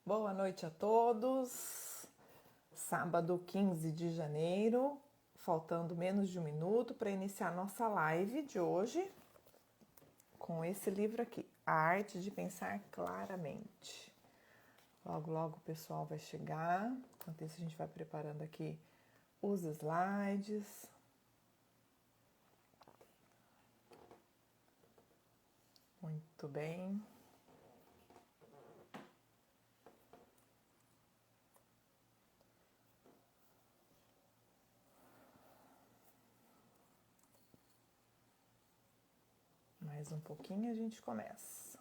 Boa noite a todos. Sábado 15 de janeiro, faltando menos de um minuto para iniciar nossa live de hoje com esse livro aqui, A Arte de Pensar Claramente. Logo, logo o pessoal vai chegar. Enquanto isso, a gente vai preparando aqui os slides. Muito bem. Mais um pouquinho e a gente começa.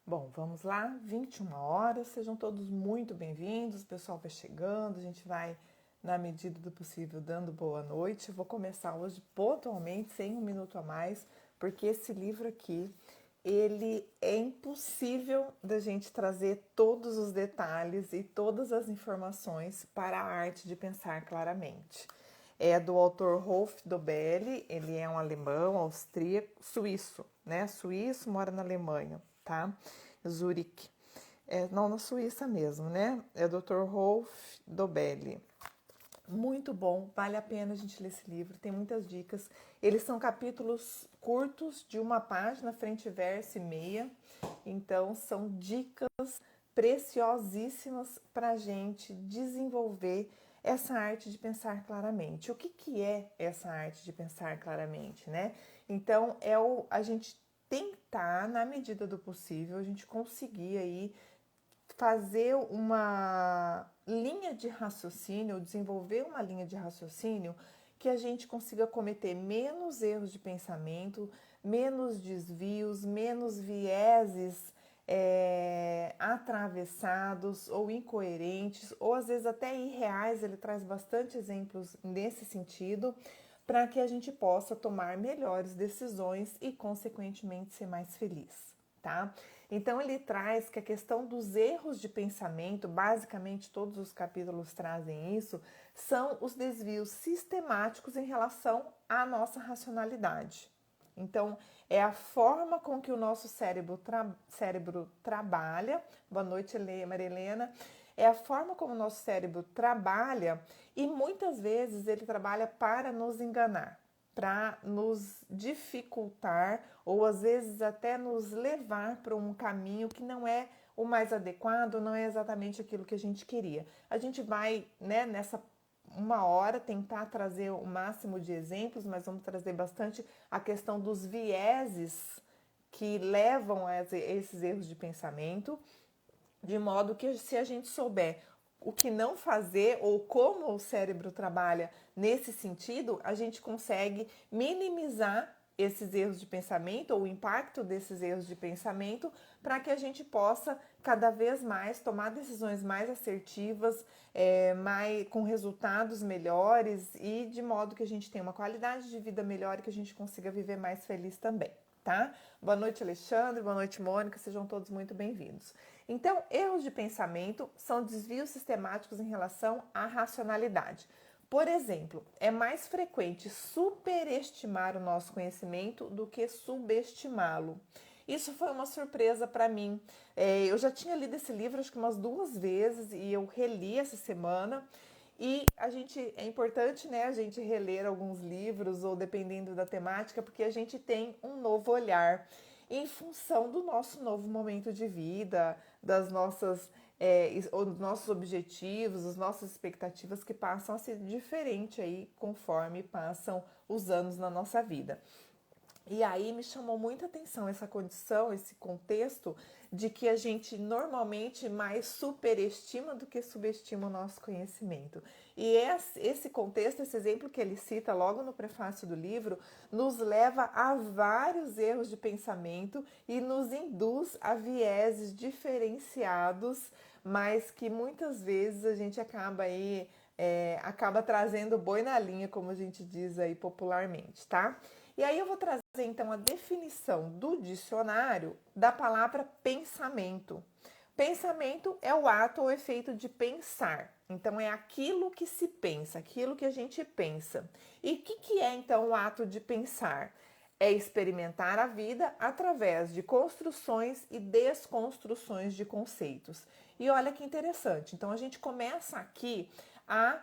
Bom, vamos lá, 21 horas, sejam todos muito bem-vindos, o pessoal vai chegando, a gente vai, na medida do possível, dando boa noite. Eu vou começar hoje pontualmente, sem um minuto a mais, porque esse livro aqui, ele é impossível da gente trazer todos os detalhes e todas as informações para a arte de pensar claramente. É do autor Rolf Dobelli, ele é um alemão, austríaco, suíço, né? Suíço, mora na Alemanha, tá? Zurique. Não, na Suíça mesmo, né? É o Dr. Rolf Dobelli. Muito bom, vale a pena a gente ler esse livro, tem muitas dicas. Eles são capítulos curtos, de uma página, frente e verso e meia. Então, são dicas preciosíssimas para a gente desenvolver essa arte de pensar claramente. O que é essa arte de pensar claramente, né? Então, a gente tentar, na medida do possível, a gente conseguir aí fazer uma linha de raciocínio, desenvolver uma linha de raciocínio que a gente consiga cometer menos erros de pensamento, menos desvios, menos vieses atravessados ou incoerentes, ou às vezes até irreais. Ele traz bastante exemplos nesse sentido, para que a gente possa tomar melhores decisões e, consequentemente, ser mais feliz, tá? Então ele traz que a questão dos erros de pensamento, basicamente todos os capítulos trazem isso, são os desvios sistemáticos em relação à nossa racionalidade. Então, é a forma com que o nosso cérebro trabalha. Boa noite, Maria Helena. É a forma como o nosso cérebro trabalha e muitas vezes ele trabalha para nos enganar, para nos dificultar ou às vezes até nos levar para um caminho que não é o mais adequado, não é exatamente aquilo que a gente queria. A gente vai, né, nessa uma hora tentar trazer o máximo de exemplos, mas vamos trazer bastante a questão dos vieses que levam a esses erros de pensamento, de modo que se a gente souber o que não fazer ou como o cérebro trabalha nesse sentido, a gente consegue minimizar esses erros de pensamento ou o impacto desses erros de pensamento para que a gente possa cada vez mais tomar decisões mais assertivas, com resultados melhores e de modo que a gente tenha uma qualidade de vida melhor e que a gente consiga viver mais feliz também, tá? Boa noite, Alexandre, boa noite, Mônica, sejam todos muito bem-vindos. Então, erros de pensamento são desvios sistemáticos em relação à racionalidade. Por exemplo, é mais frequente superestimar o nosso conhecimento do que subestimá-lo. Isso foi uma surpresa para mim. Eu já tinha lido esse livro acho que umas 2 vezes e eu reli essa semana. E é importante, né, a gente reler alguns livros ou dependendo da temática, porque a gente tem um novo olhar em função do nosso novo momento de vida, das nossas os nossos objetivos, as nossas expectativas que passam a ser diferentes aí conforme passam os anos na nossa vida. E aí me chamou muita atenção essa condição, esse contexto de que a gente normalmente mais superestima do que subestima o nosso conhecimento. E esse contexto, esse exemplo que ele cita logo no prefácio do livro, nos leva a vários erros de pensamento e nos induz a vieses diferenciados, mas que muitas vezes a gente acaba trazendo boi na linha, como a gente diz aí popularmente, tá? E aí eu vou trazer então a definição do dicionário da palavra pensamento. Pensamento é o ato ou efeito de pensar. Então, é aquilo que se pensa, aquilo que a gente pensa. E o que é, então, o ato de pensar? É experimentar a vida através de construções e desconstruções de conceitos. E olha que interessante. Então, a gente começa aqui a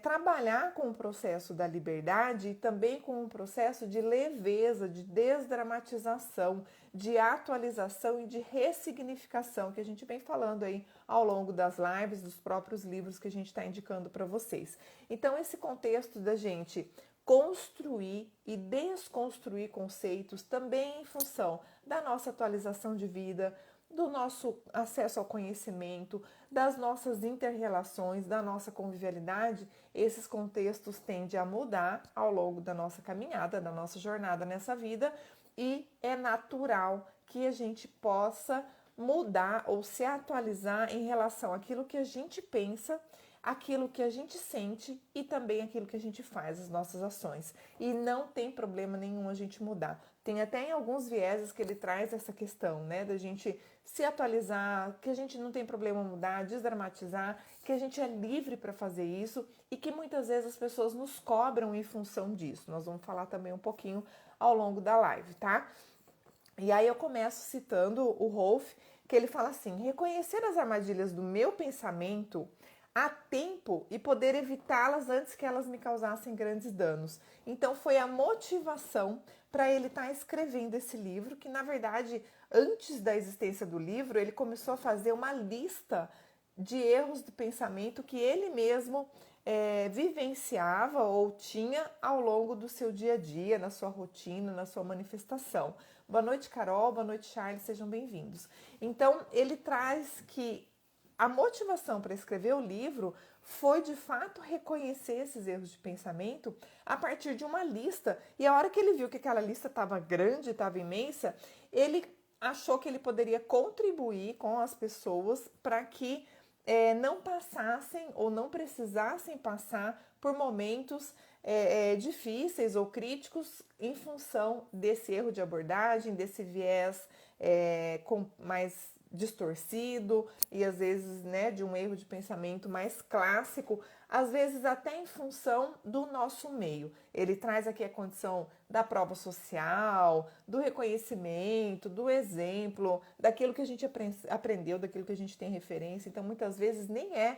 trabalhar com o processo da liberdade e também com o processo de leveza, de desdramatização, de atualização e de ressignificação que a gente vem falando aí ao longo das lives, dos próprios livros que a gente está indicando para vocês. Então, esse contexto da gente construir e desconstruir conceitos também em função da nossa atualização de vida, do nosso acesso ao conhecimento, das nossas interrelações, da nossa convivialidade, esses contextos tendem a mudar ao longo da nossa caminhada, da nossa jornada nessa vida, e é natural que a gente possa mudar ou se atualizar em relação àquilo que a gente pensa, aquilo que a gente sente e também aquilo que a gente faz, as nossas ações. E não tem problema nenhum a gente mudar. Tem até em alguns vieses que ele traz essa questão, né, da gente se atualizar, que a gente não tem problema mudar, desdramatizar, que a gente é livre para fazer isso e que muitas vezes as pessoas nos cobram em função disso. Nós vamos falar também um pouquinho ao longo da live, tá? E aí eu começo citando o Rolf, que ele fala assim: reconhecer as armadilhas do meu pensamento a tempo e poder evitá-las antes que elas me causassem grandes danos. Então foi a motivação para ele estar escrevendo esse livro, que na verdade, antes da existência do livro, ele começou a fazer uma lista de erros de pensamento que ele mesmo vivenciava ou tinha ao longo do seu dia a dia, na sua rotina, na sua manifestação. Boa noite, Carol, boa noite, Charles, sejam bem-vindos. Então, ele traz que a motivação para escrever o livro foi, de fato, reconhecer esses erros de pensamento a partir de uma lista. E a hora que ele viu que aquela lista estava grande, estava imensa, ele achou que ele poderia contribuir com as pessoas para que não passassem ou não precisassem passar por momentos difíceis ou críticos em função desse erro de abordagem, desse viés mais distorcido e às vezes, né, de um erro de pensamento mais clássico, às vezes até em função do nosso meio. Ele traz aqui a condição da prova social, do reconhecimento, do exemplo, daquilo que a gente aprendeu, daquilo que a gente tem referência. Então, muitas vezes nem é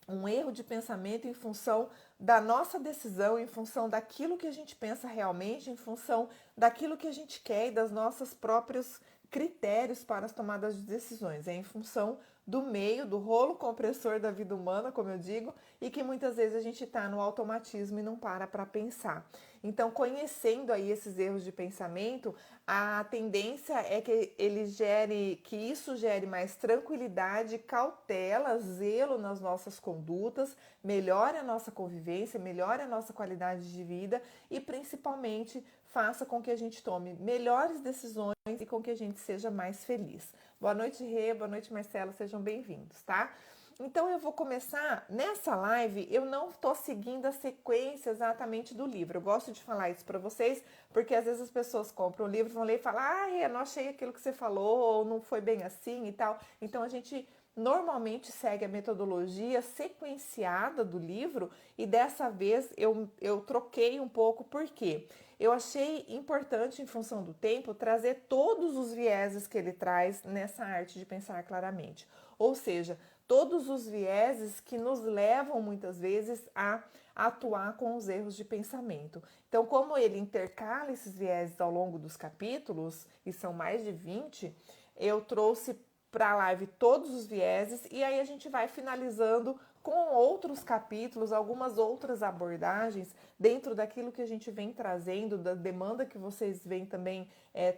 um erro de pensamento em função da nossa decisão, em função daquilo que a gente pensa realmente, em função daquilo que a gente quer e das nossas próprias critérios para as tomadas de decisões. É em função do meio, do rolo compressor da vida humana, como eu digo, e que muitas vezes a gente está no automatismo e não para pensar. Então, conhecendo aí esses erros de pensamento, a tendência é que isso gere mais tranquilidade, cautela, zelo nas nossas condutas, melhore a nossa convivência, melhore a nossa qualidade de vida e principalmente faça com que a gente tome melhores decisões e com que a gente seja mais feliz. Boa noite, Rê, boa noite, Marcela, sejam bem-vindos, tá? Então eu vou começar, nessa live eu não estou seguindo a sequência exatamente do livro, eu gosto de falar isso para vocês, porque às vezes as pessoas compram o livro, vão ler e falam, eu não achei aquilo que você falou, ou não foi bem assim e tal, então a gente normalmente segue a metodologia sequenciada do livro e dessa vez eu troquei um pouco, porque eu achei importante, em função do tempo, trazer todos os vieses que ele traz nessa arte de pensar claramente. Ou seja, todos os vieses que nos levam muitas vezes a atuar com os erros de pensamento. Então, como ele intercala esses vieses ao longo dos capítulos, e são mais de 20, eu trouxe para a live todos os vieses e aí a gente vai finalizando com outros capítulos, algumas outras abordagens dentro daquilo que a gente vem trazendo, da demanda que vocês vêm também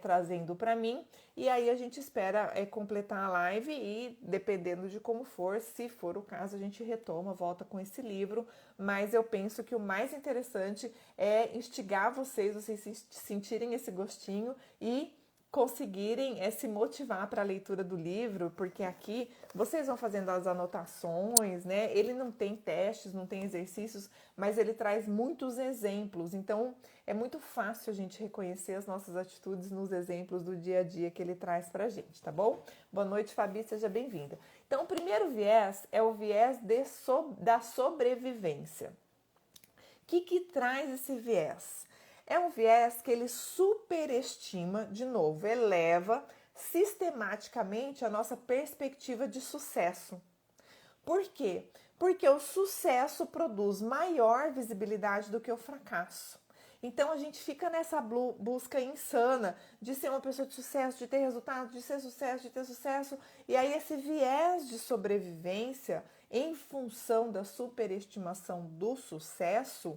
trazendo para mim. E aí a gente espera completar a live e, dependendo de como for, se for o caso, a gente retoma, volta com esse livro. Mas eu penso que o mais interessante é instigar vocês sentirem esse gostinho e conseguirem se motivar para a leitura do livro, porque aqui vocês vão fazendo as anotações, né? Ele não tem testes, não tem exercícios, mas ele traz muitos exemplos. Então, é muito fácil a gente reconhecer as nossas atitudes nos exemplos do dia a dia que ele traz para a gente, tá bom? Boa noite, Fabi, seja bem-vinda. Então, o primeiro viés é o viés da sobrevivência. O que traz esse viés? É um viés que ele superestima, de novo, eleva sistematicamente a nossa perspectiva de sucesso. Por quê? Porque o sucesso produz maior visibilidade do que o fracasso. Então a gente fica nessa busca insana de ser uma pessoa de sucesso, de ter resultado, de ser sucesso, de ter sucesso. E aí esse viés de sobrevivência, em função da superestimação do sucesso,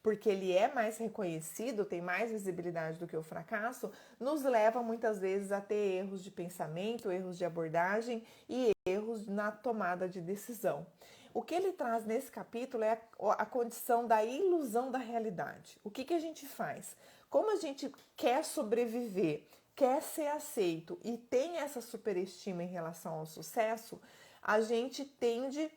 porque ele é mais reconhecido, tem mais visibilidade do que o fracasso, nos leva muitas vezes a ter erros de pensamento, erros de abordagem e erros na tomada de decisão. O que ele traz nesse capítulo é a condição da ilusão da realidade. O que a gente faz? Como a gente quer sobreviver, quer ser aceito e tem essa superestima em relação ao sucesso, a gente tende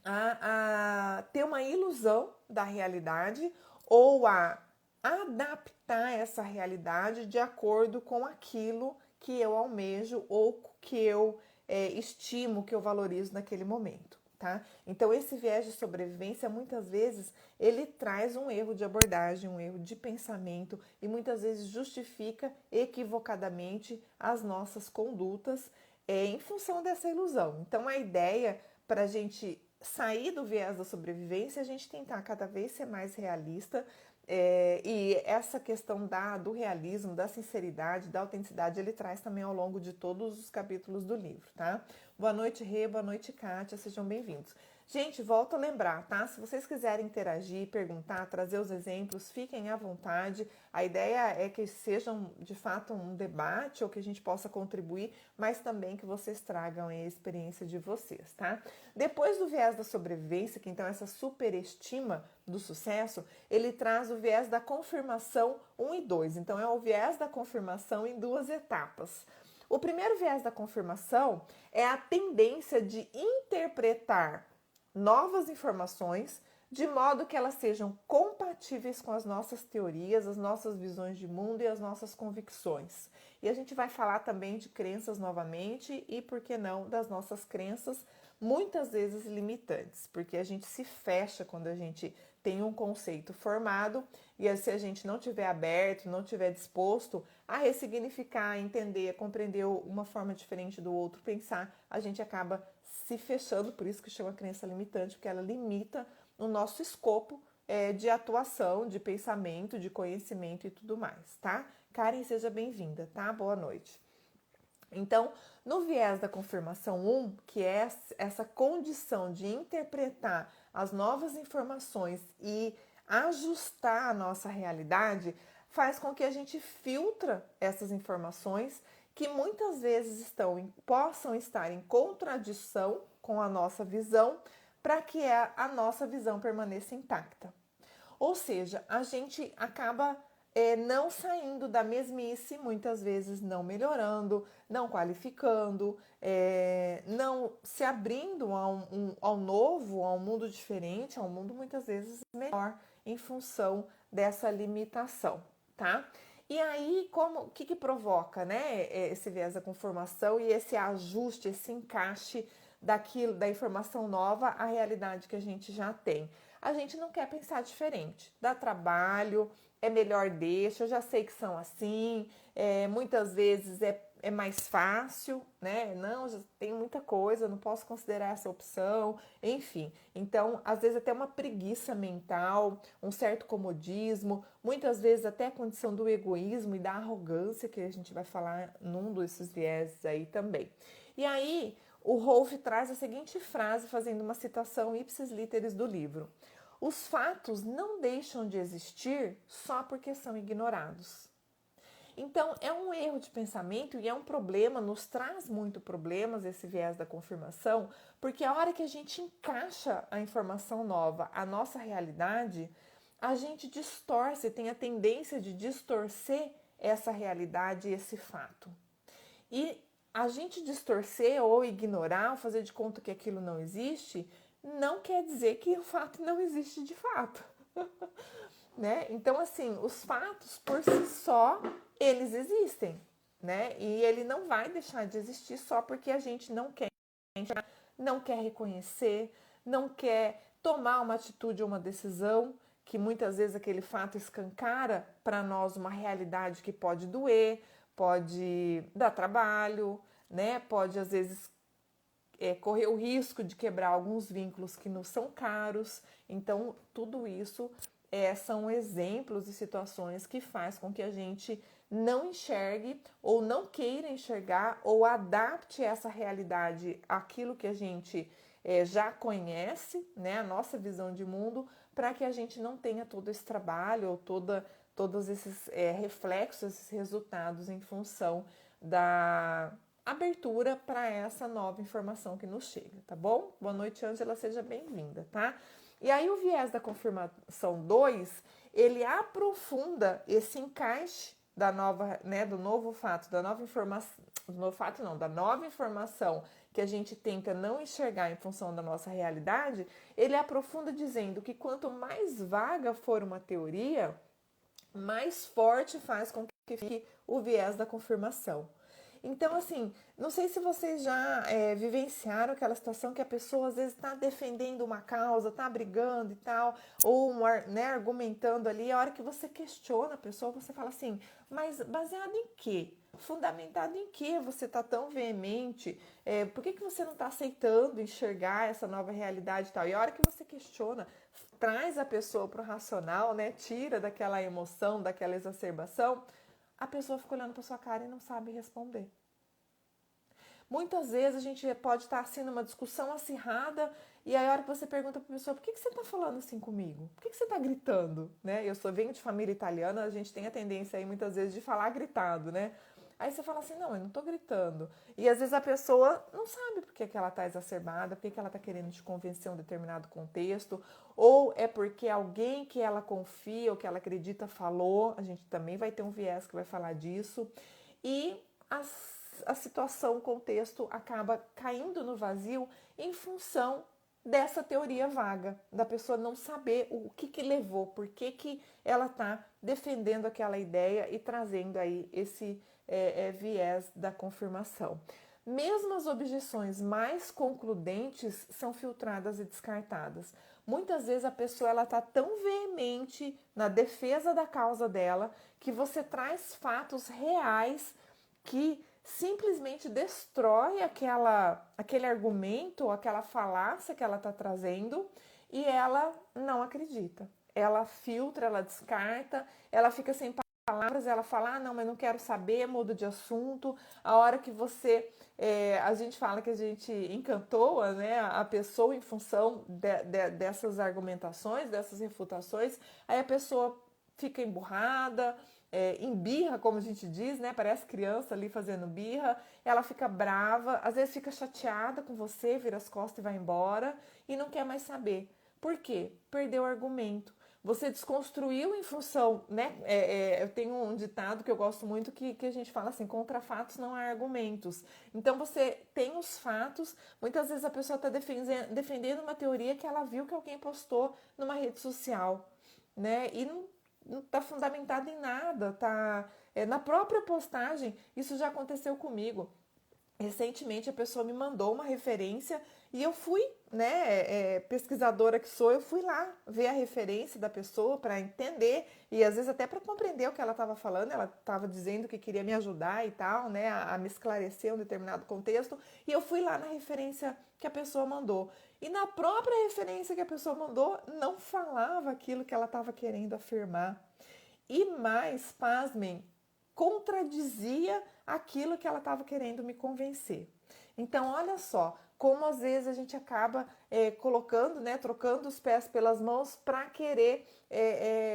a ter uma ilusão da realidade ou a adaptar essa realidade de acordo com aquilo que eu almejo ou que eu estimo, que eu valorizo naquele momento. Tá? Então esse viés de sobrevivência muitas vezes ele traz um erro de abordagem, um erro de pensamento e muitas vezes justifica equivocadamente as nossas condutas em função dessa ilusão. Então a ideia para a gente sair do viés da sobrevivência é a gente tentar cada vez ser mais realista e essa questão do realismo, da sinceridade, da autenticidade, ele traz também ao longo de todos os capítulos do livro, tá? Boa noite, Rê, boa noite, Kátia, sejam bem-vindos. Gente, volto a lembrar, tá? Se vocês quiserem interagir, perguntar, trazer os exemplos, fiquem à vontade. A ideia é que sejam, de fato, um debate ou que a gente possa contribuir, mas também que vocês tragam a experiência de vocês, tá? Depois do viés da sobrevivência, que então essa superestima do sucesso, ele traz o viés da confirmação 1 e 2. Então, é o viés da confirmação em duas etapas. O primeiro viés da confirmação é a tendência de interpretar novas informações de modo que elas sejam compatíveis com as nossas teorias, as nossas visões de mundo e as nossas convicções. E a gente vai falar também de crenças novamente e, por que não, das nossas crenças muitas vezes limitantes, porque a gente se fecha quando a gente tem um conceito formado e se a gente não tiver aberto, não tiver disposto a ressignificar, a entender, a compreender uma forma diferente do outro pensar, a gente acaba se fechando, por isso que chama crença limitante, porque ela limita o nosso escopo de atuação, de pensamento, de conhecimento e tudo mais, tá? Karen, seja bem-vinda, tá? Boa noite. Então, no viés da confirmação 1, que é essa condição de interpretar as novas informações e ajustar a nossa realidade, faz com que a gente filtra essas informações que muitas vezes possam estar em contradição com a nossa visão, para que a nossa visão permaneça intacta. Ou seja, a gente acaba não saindo da mesmice, muitas vezes não melhorando, não qualificando, não se abrindo ao novo, a um mundo diferente, a um mundo muitas vezes melhor em função dessa limitação, tá? E aí, o que provoca, né, esse viés da conformação e esse ajuste, esse encaixe da informação nova à realidade que a gente já tem? A gente não quer pensar diferente, dá trabalho, é melhor deixa, eu já sei que são assim, muitas vezes é mais fácil, né? Não, já tem muita coisa, não posso considerar essa opção, enfim. Então, às vezes até uma preguiça mental, um certo comodismo, muitas vezes até a condição do egoísmo e da arrogância, que a gente vai falar num desses vieses aí também. E aí, o Rolf traz a seguinte frase, fazendo uma citação ipsis literis do livro: os fatos não deixam de existir só porque são ignorados. Então, é um erro de pensamento e é um problema, nos traz muito problemas esse viés da confirmação, porque a hora que a gente encaixa a informação nova à nossa realidade, a gente distorce, tem a tendência de distorcer essa realidade, esse fato. E a gente distorcer ou ignorar, ou fazer de conta que aquilo não existe, não quer dizer que o fato não existe de fato. Né? Então, assim, os fatos por si só, eles existem, né? E ele não vai deixar de existir só porque a gente não quer reconhecer, não quer tomar uma atitude ou uma decisão, que muitas vezes aquele fato escancara para nós uma realidade que pode doer, pode dar trabalho, né? Pode às vezes correr o risco de quebrar alguns vínculos que nos são caros. Então, tudo isso são exemplos e situações que faz com que a gente não enxergue ou não queira enxergar ou adapte essa realidade àquilo que a gente já conhece, né, a nossa visão de mundo, para que a gente não tenha todo esse trabalho ou todos esses reflexos, esses resultados em função da abertura para essa nova informação que nos chega, tá bom? Boa noite, Ângela, seja bem-vinda, tá? E aí o viés da confirmação 2, ele aprofunda esse encaixe da nova, né, do novo fato, da nova informação, do novo fato não, da nova informação que a gente tenta não enxergar em função da nossa realidade, ele aprofunda dizendo que quanto mais vaga for uma teoria, mais forte faz com que fique o viés da confirmação. Então, assim, não sei se vocês já vivenciaram aquela situação que a pessoa às vezes está defendendo uma causa, está brigando e tal, ou né, argumentando ali, a hora que você questiona a pessoa, você fala assim, mas baseado em quê? Fundamentado em que você está tão veemente? Por que você não está aceitando enxergar essa nova realidade e tal? E a hora que você questiona, traz a pessoa para o racional, né? Tira daquela emoção, daquela exacerbação, a pessoa fica olhando para sua cara e não sabe responder. Muitas vezes a gente pode estar assim numa discussão acirrada e aí a hora que você pergunta para a pessoa, por que você está falando assim comigo? Por que você está gritando? Né? Venho de família italiana, a gente tem a tendência aí muitas vezes de falar gritado, né? Aí você fala assim, não, eu não tô gritando. E às vezes a pessoa não sabe por que ela tá exacerbada, por que ela tá querendo te convencer em um determinado contexto, ou é porque alguém que ela confia ou que ela acredita falou, a gente também vai ter um viés que vai falar disso, e a situação, o contexto acaba caindo no vazio em função dessa teoria vaga, da pessoa não saber o que levou, por que ela está defendendo aquela ideia e trazendo aí esse viés da confirmação. Mesmo as objeções mais concludentes são filtradas e descartadas. Muitas vezes a pessoa ela está tão veemente na defesa da causa dela que você traz fatos reais que simplesmente destrói aquele argumento, aquela falácia que ela está trazendo e ela não acredita. Ela filtra, ela descarta, ela fica sem palavras, ela fala, não, mas não quero saber, mudo de assunto. A hora que a gente fala que a gente encantou, né, a pessoa em função dessas argumentações, dessas refutações, aí a pessoa fica emburrada, em birra, como a gente diz, né? Parece criança ali fazendo birra. Ela fica brava, às vezes fica chateada com você, vira as costas e vai embora e não quer mais saber. Por quê? Perdeu o argumento. Você desconstruiu em função, né? Eu tenho um ditado que eu gosto muito que a gente fala assim: contra fatos não há argumentos. Então você tem os fatos, muitas vezes a pessoa está defendendo uma teoria que ela viu que alguém postou numa rede social, né? E não está fundamentado em nada, tá? Na própria postagem, isso já aconteceu comigo. Recentemente a pessoa me mandou uma referência e eu fui, né, pesquisadora que sou, eu fui lá ver a referência da pessoa para entender e às vezes até para compreender o que ela estava falando. Ela estava dizendo que queria me ajudar e tal, né, a me esclarecer um determinado contexto, e eu fui lá na referência que a pessoa mandou. E na própria referência que a pessoa mandou, não falava aquilo que ela estava querendo afirmar. E mais, pasmem, contradizia aquilo que ela estava querendo me convencer. Então, olha só, como às vezes a gente acaba colocando, né, trocando os pés pelas mãos para querer,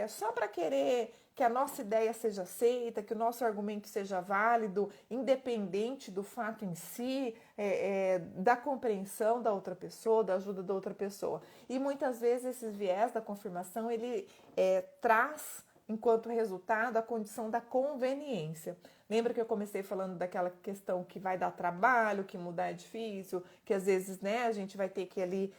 só para querer que a nossa ideia seja aceita, que o nosso argumento seja válido, independente do fato em si, da compreensão da outra pessoa, da ajuda da outra pessoa. E muitas vezes esse viés da confirmação, ele traz enquanto resultado, a condição da conveniência. Lembra que eu comecei falando daquela questão que vai dar trabalho, que mudar é difícil, que às vezes, né, a gente vai ter que ali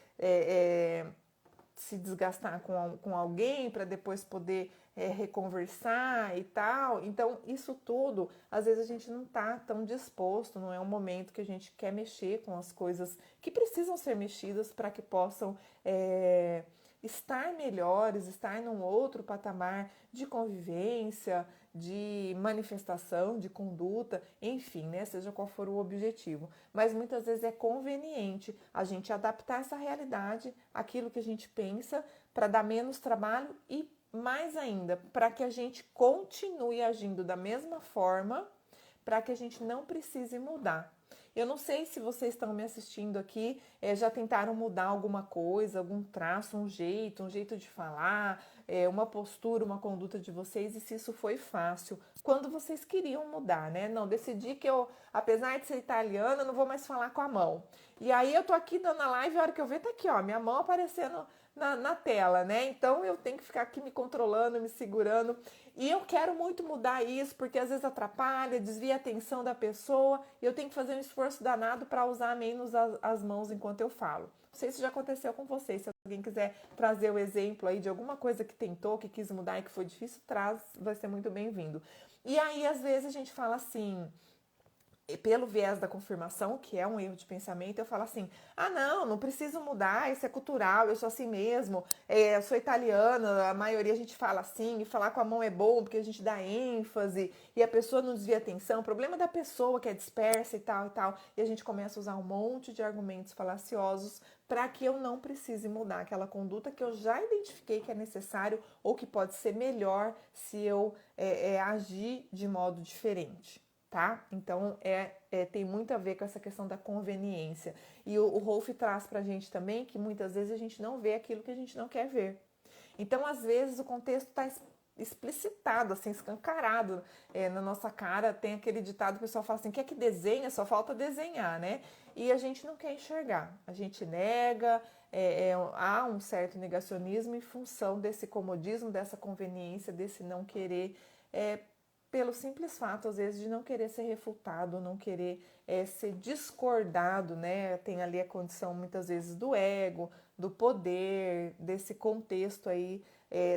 se desgastar com alguém para depois poder reconversar e tal. Então, isso tudo, às vezes a gente não está tão disposto, não é um momento que a gente quer mexer com as coisas que precisam ser mexidas para que possam estar melhores, estar num outro patamar de convivência, de manifestação, de conduta, enfim, né? Seja qual for o objetivo. Mas muitas vezes é conveniente a gente adaptar essa realidade, aquilo que a gente pensa, para dar menos trabalho e mais ainda, para que a gente continue agindo da mesma forma, para que a gente não precise mudar. Eu não sei se vocês estão me assistindo aqui, já tentaram mudar alguma coisa, algum traço, um jeito de falar, uma postura, uma conduta de vocês, e se isso foi fácil. Quando vocês queriam mudar, né? Não, decidi que eu, apesar de ser italiana, não vou mais falar com a mão. E aí eu tô aqui dando a live, a hora que eu ver tá aqui, ó, minha mão aparecendo na tela, né? Então eu tenho que ficar aqui me controlando, me segurando. E eu quero muito mudar isso, porque às vezes atrapalha, desvia a atenção da pessoa, e eu tenho que fazer um esforço danado para usar menos as mãos enquanto eu falo. Não sei se já aconteceu com vocês. Se alguém quiser trazer o exemplo aí de alguma coisa que tentou, que quis mudar e que foi difícil, traz, vai ser muito bem-vindo. E aí, às vezes, a gente fala assim, pelo viés da confirmação, que é um erro de pensamento, eu falo assim, não preciso mudar, isso é cultural, eu sou assim mesmo, eu sou italiana, a maioria a gente fala assim, e falar com a mão é bom, porque a gente dá ênfase, e a pessoa não desvia atenção, o problema da pessoa que é dispersa e tal, e a gente começa a usar um monte de argumentos falaciosos para que eu não precise mudar aquela conduta que eu já identifiquei que é necessário ou que pode ser melhor se eu agir de modo diferente. Tá? Então tem muito a ver com essa questão da conveniência. E o Rolf traz pra gente também que muitas vezes a gente não vê aquilo que a gente não quer ver. Então, às vezes, o contexto está explicitado, assim, escancarado na nossa cara. Tem aquele ditado que o pessoal fala assim, quer que desenha, só falta desenhar, né? E a gente não quer enxergar, a gente nega, há um certo negacionismo em função desse comodismo, dessa conveniência, desse não querer pelo simples fato, às vezes, de não querer ser refutado, não querer ser discordado, né? Tem ali a condição, muitas vezes, do ego, do poder, desse contexto aí,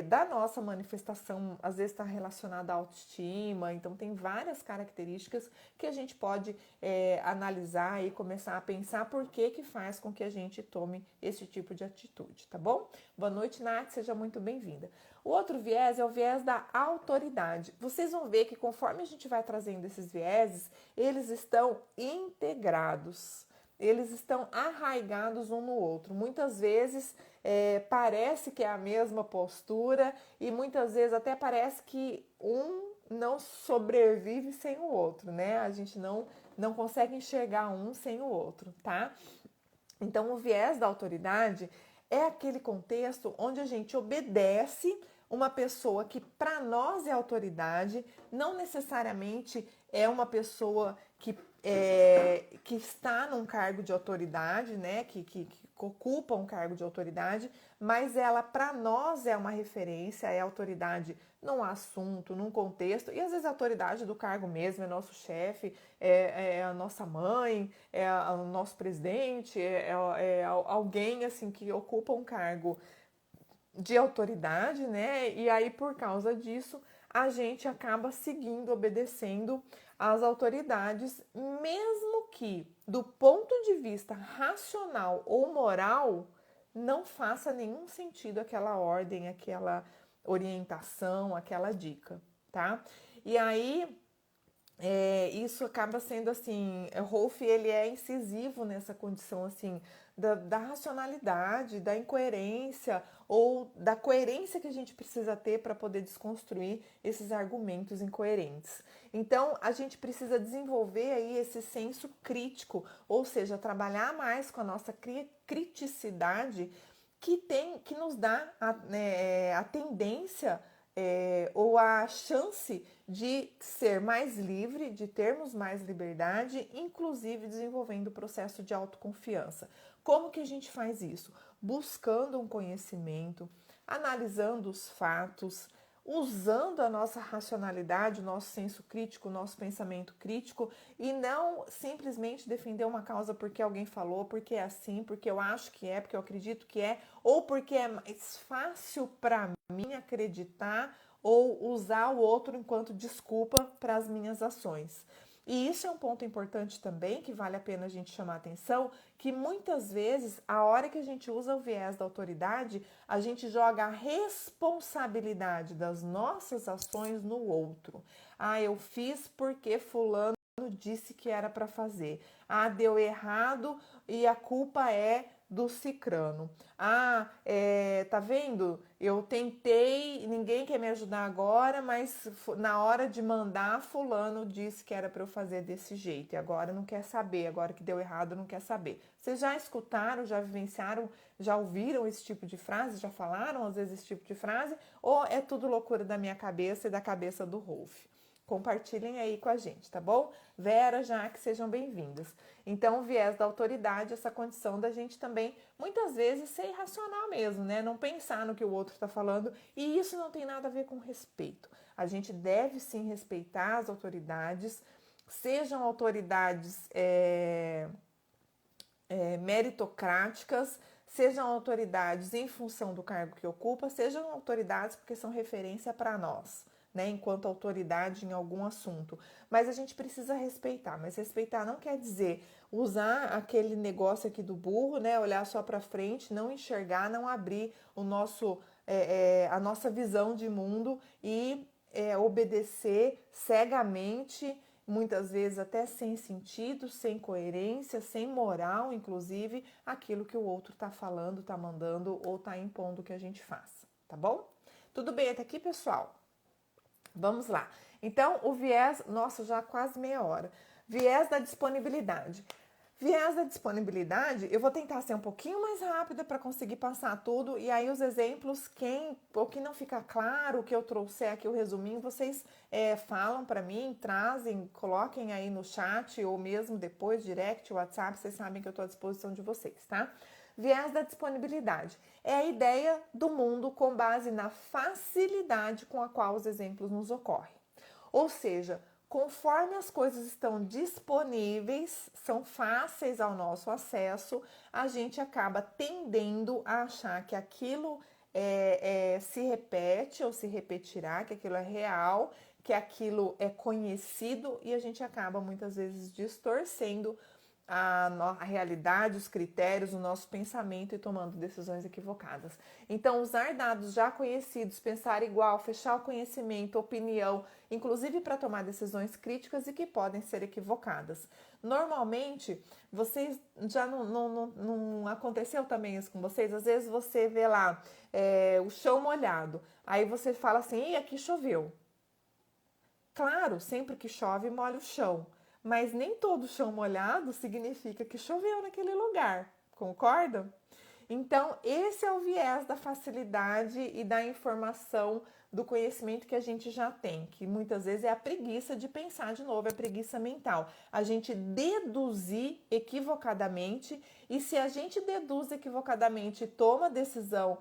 da nossa manifestação, às vezes está relacionada à autoestima, então tem várias características que a gente pode analisar e começar a pensar por que faz com que a gente tome esse tipo de atitude, tá bom? Boa noite, Nath, seja muito bem-vinda. O outro viés é o viés da autoridade. Vocês vão ver que conforme a gente vai trazendo esses vieses, eles estão integrados, eles estão arraigados um no outro. Muitas vezes parece que é a mesma postura e muitas vezes até parece que um não sobrevive sem o outro, né? A gente não consegue enxergar um sem o outro, tá? Então, o viés da autoridade é aquele contexto onde a gente obedece uma pessoa que para nós é autoridade, não necessariamente é uma pessoa que está num cargo de autoridade, né? Que ocupa um cargo de autoridade, mas ela para nós é uma referência, é autoridade num assunto, num contexto, e às vezes a autoridade do cargo mesmo é nosso chefe, é a nossa mãe, o nosso presidente, alguém assim que ocupa um cargo de autoridade, né? E aí, por causa disso, a gente acaba seguindo, obedecendo às autoridades, mesmo que, do ponto de vista racional ou moral, não faça nenhum sentido aquela ordem, aquela orientação, aquela dica, tá? E aí, isso acaba sendo assim, Rolf ele é incisivo nessa condição assim da racionalidade, da incoerência ou da coerência que a gente precisa ter para poder desconstruir esses argumentos incoerentes. Então a gente precisa desenvolver aí esse senso crítico, ou seja, trabalhar mais com a nossa criticidade que nos dá a tendência ou a chance de ser mais livre, de termos mais liberdade, inclusive desenvolvendo o processo de autoconfiança. Como que a gente faz isso? Buscando um conhecimento, analisando os fatos, usando a nossa racionalidade, o nosso senso crítico, o nosso pensamento crítico e não simplesmente defender uma causa porque alguém falou, porque é assim, porque eu acho que é, porque eu acredito que é, ou porque é mais fácil para mim acreditar ou usar o outro enquanto desculpa para as minhas ações. E isso é um ponto importante também, que vale a pena a gente chamar a atenção, que muitas vezes, a hora que a gente usa o viés da autoridade, a gente joga a responsabilidade das nossas ações no outro. Ah, eu fiz porque fulano disse que era para fazer. Ah, deu errado e a culpa é do cicrano. Ah, tá vendo? Eu tentei, ninguém quer me ajudar agora, mas na hora de mandar, fulano disse que era para eu fazer desse jeito e agora não quer saber, agora que deu errado não quer saber. Vocês já escutaram, já vivenciaram, já ouviram esse tipo de frase, já falaram às vezes esse tipo de frase? Ou é tudo loucura da minha cabeça e da cabeça do Rolf? Compartilhem aí com a gente, tá bom? Vera, Jaque, sejam bem-vindas. Então, o viés da autoridade, essa condição da gente também, muitas vezes, ser irracional mesmo, né? Não pensar no que o outro está falando, e isso não tem nada a ver com respeito. A gente deve sim respeitar as autoridades, sejam autoridades meritocráticas, sejam autoridades em função do cargo que ocupa, sejam autoridades porque são referência para nós, né, enquanto autoridade em algum assunto. Mas a gente precisa respeitar, mas respeitar não quer dizer usar aquele negócio aqui do burro, né, olhar só para frente, não enxergar, não abrir a nossa visão de mundo e obedecer cegamente, muitas vezes até sem sentido, sem coerência, sem moral, inclusive, aquilo que o outro está falando, está mandando ou está impondo que a gente faça, tá bom? Tudo bem até aqui, pessoal? Vamos lá. Então, o viés, nossa, já quase meia hora. Viés da disponibilidade. Viés da disponibilidade, eu vou tentar ser um pouquinho mais rápida para conseguir passar tudo. E aí, os exemplos, o que não fica claro, o que eu trouxer aqui, o resuminho, vocês falam para mim, trazem, coloquem aí no chat ou mesmo depois, direct, WhatsApp, vocês sabem que eu estou à disposição de vocês, tá? Viés da disponibilidade é a ideia do mundo com base na facilidade com a qual os exemplos nos ocorrem. Ou seja, conforme as coisas estão disponíveis, são fáceis ao nosso acesso, a gente acaba tendendo a achar que aquilo se repete ou se repetirá, que aquilo é real, que aquilo é conhecido e a gente acaba muitas vezes distorcendo a realidade, os critérios, o nosso pensamento e tomando decisões equivocadas. Então, usar dados já conhecidos, pensar igual, fechar o conhecimento, opinião, inclusive para tomar decisões críticas e que podem ser equivocadas. Normalmente, vocês já não aconteceu também isso com vocês? Às vezes você vê lá o chão molhado, aí você fala assim, e aqui choveu. Claro, sempre que chove molha o chão, mas nem todo chão molhado significa que choveu naquele lugar, concorda? Então, esse é o viés da facilidade e da informação, do conhecimento que a gente já tem, que muitas vezes é a preguiça de pensar de novo, é a preguiça mental. A gente deduzir equivocadamente, e se a gente deduz equivocadamente e toma decisão,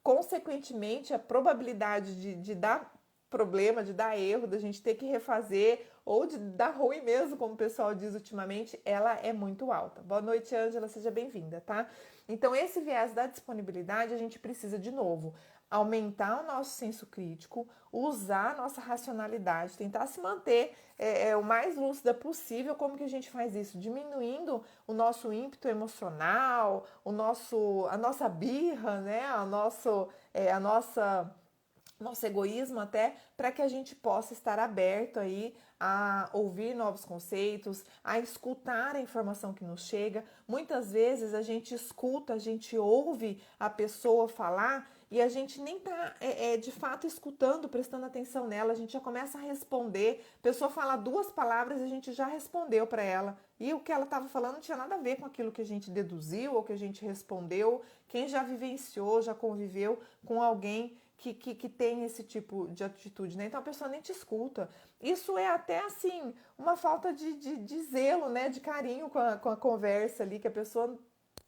consequentemente, a probabilidade de dar problema, de dar erro, da gente ter que refazer ou de dar ruim mesmo, como o pessoal diz ultimamente, ela é muito alta. Boa noite, Ângela, seja bem-vinda, tá? Então, esse viés da disponibilidade, a gente precisa, de novo, aumentar o nosso senso crítico, usar a nossa racionalidade, tentar se manter o mais lúcida possível. Como que a gente faz isso? Diminuindo o nosso ímpeto emocional, a nossa birra, né? Nosso egoísmo até, para que a gente possa estar aberto aí a ouvir novos conceitos, a escutar a informação que nos chega. Muitas vezes a gente escuta, a gente ouve a pessoa falar e a gente nem tá de fato escutando, prestando atenção nela, a gente já começa a responder. A pessoa fala duas palavras e a gente já respondeu para ela. E o que ela estava falando não tinha nada a ver com aquilo que a gente deduziu ou que a gente respondeu. Quem já vivenciou, já conviveu com alguém que tem esse tipo de atitude, né? Então a pessoa nem te escuta. Isso é até assim uma falta de zelo, né? De carinho com a conversa ali, que a pessoa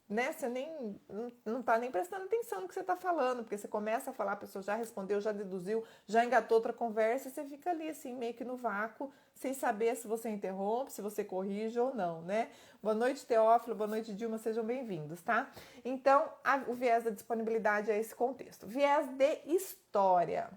né? Você nem não tá nem prestando atenção no que você está falando, porque você começa a falar, a pessoa já respondeu, já deduziu, já engatou outra conversa, e você fica ali assim, meio que no vácuo, sem saber se você interrompe, se você corrige ou não, né? Boa noite, Teófilo, boa noite, Dilma, sejam bem-vindos, tá? Então, o viés da disponibilidade é esse contexto. Viés de história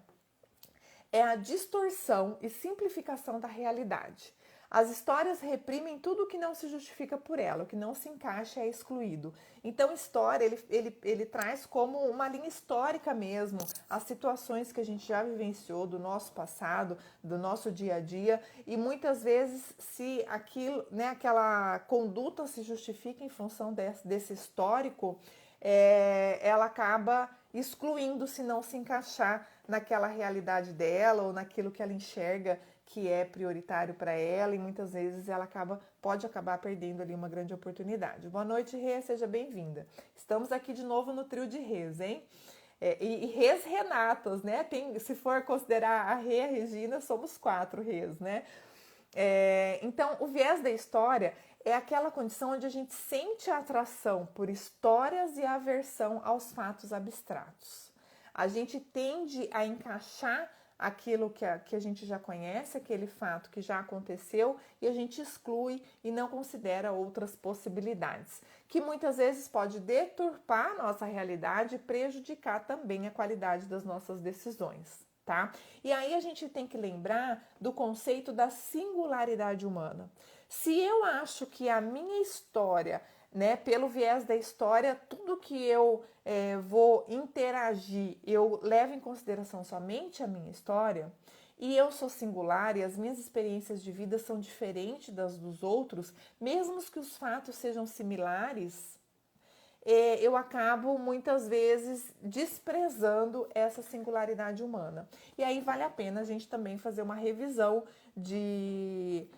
é a distorção e simplificação da realidade. As histórias reprimem tudo o que não se justifica por ela, o que não se encaixa é excluído. Então, história, ele traz como uma linha histórica mesmo as situações que a gente já vivenciou do nosso passado, do nosso dia a dia, e muitas vezes, se aquilo, né, aquela conduta se justifica em função desse histórico, ela acaba excluindo se não se encaixar naquela realidade dela ou naquilo que ela enxerga que é prioritário para ela, e muitas vezes ela pode acabar perdendo ali uma grande oportunidade. Boa noite, Rê, seja bem-vinda. Estamos aqui de novo no trio de Rês, hein? E Rês Renatas, né? Se for considerar a Rê e a Regina, somos 4 Rês, né? Então, o viés da história é aquela condição onde a gente sente a atração por histórias e a aversão aos fatos abstratos. A gente tende a encaixar aquilo que a gente já conhece, aquele fato que já aconteceu, e a gente exclui e não considera outras possibilidades, que muitas vezes pode deturpar a nossa realidade e prejudicar também a qualidade das nossas decisões. Tá? E aí a gente tem que lembrar do conceito da singularidade humana. Se eu acho que a minha história, né, pelo viés da história, tudo que eu vou interagir, eu levo em consideração somente a minha história, e eu sou singular e as minhas experiências de vida são diferentes das dos outros, mesmo que os fatos sejam similares, eu acabo muitas vezes desprezando essa singularidade humana. E aí vale a pena a gente também fazer uma revisão de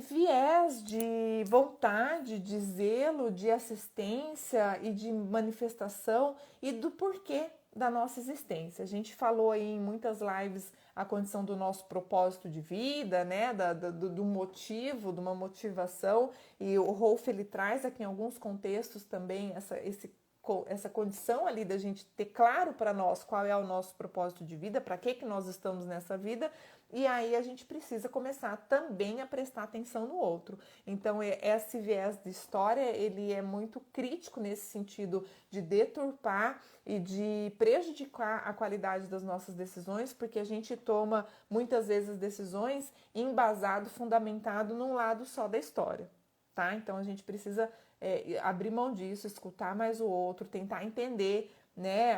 viés, de vontade, de zelo, de assistência e de manifestação e do porquê da nossa existência. A gente falou aí em muitas lives a condição do nosso propósito de vida, né, do motivo, de uma motivação, e o Rolf ele traz aqui em alguns contextos também essa condição ali da gente ter claro para nós qual é o nosso propósito de vida, para que nós estamos nessa vida, e aí a gente precisa começar também a prestar atenção no outro. Então, esse viés de história, ele é muito crítico nesse sentido de deturpar e de prejudicar a qualidade das nossas decisões, porque a gente toma muitas vezes decisões embasado, fundamentado num lado só da história, tá? Então, a gente precisa abrir mão disso, escutar mais o outro, tentar entender, né,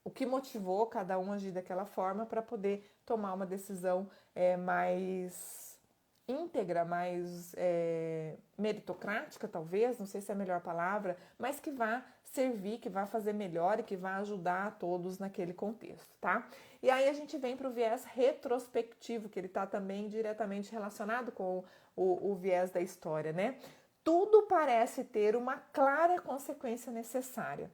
o que motivou cada um a agir daquela forma para poder tomar uma decisão mais íntegra, mais meritocrática, talvez, não sei se é a melhor palavra, mas que vá servir, que vá fazer melhor e que vá ajudar a todos naquele contexto, tá? E aí a gente vem para o viés retrospectivo, que ele está também diretamente relacionado com o viés da história, né? Tudo parece ter uma clara consequência necessária.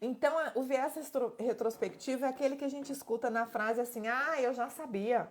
Então, o viés retrospectivo é aquele que a gente escuta na frase assim: ah, eu já sabia.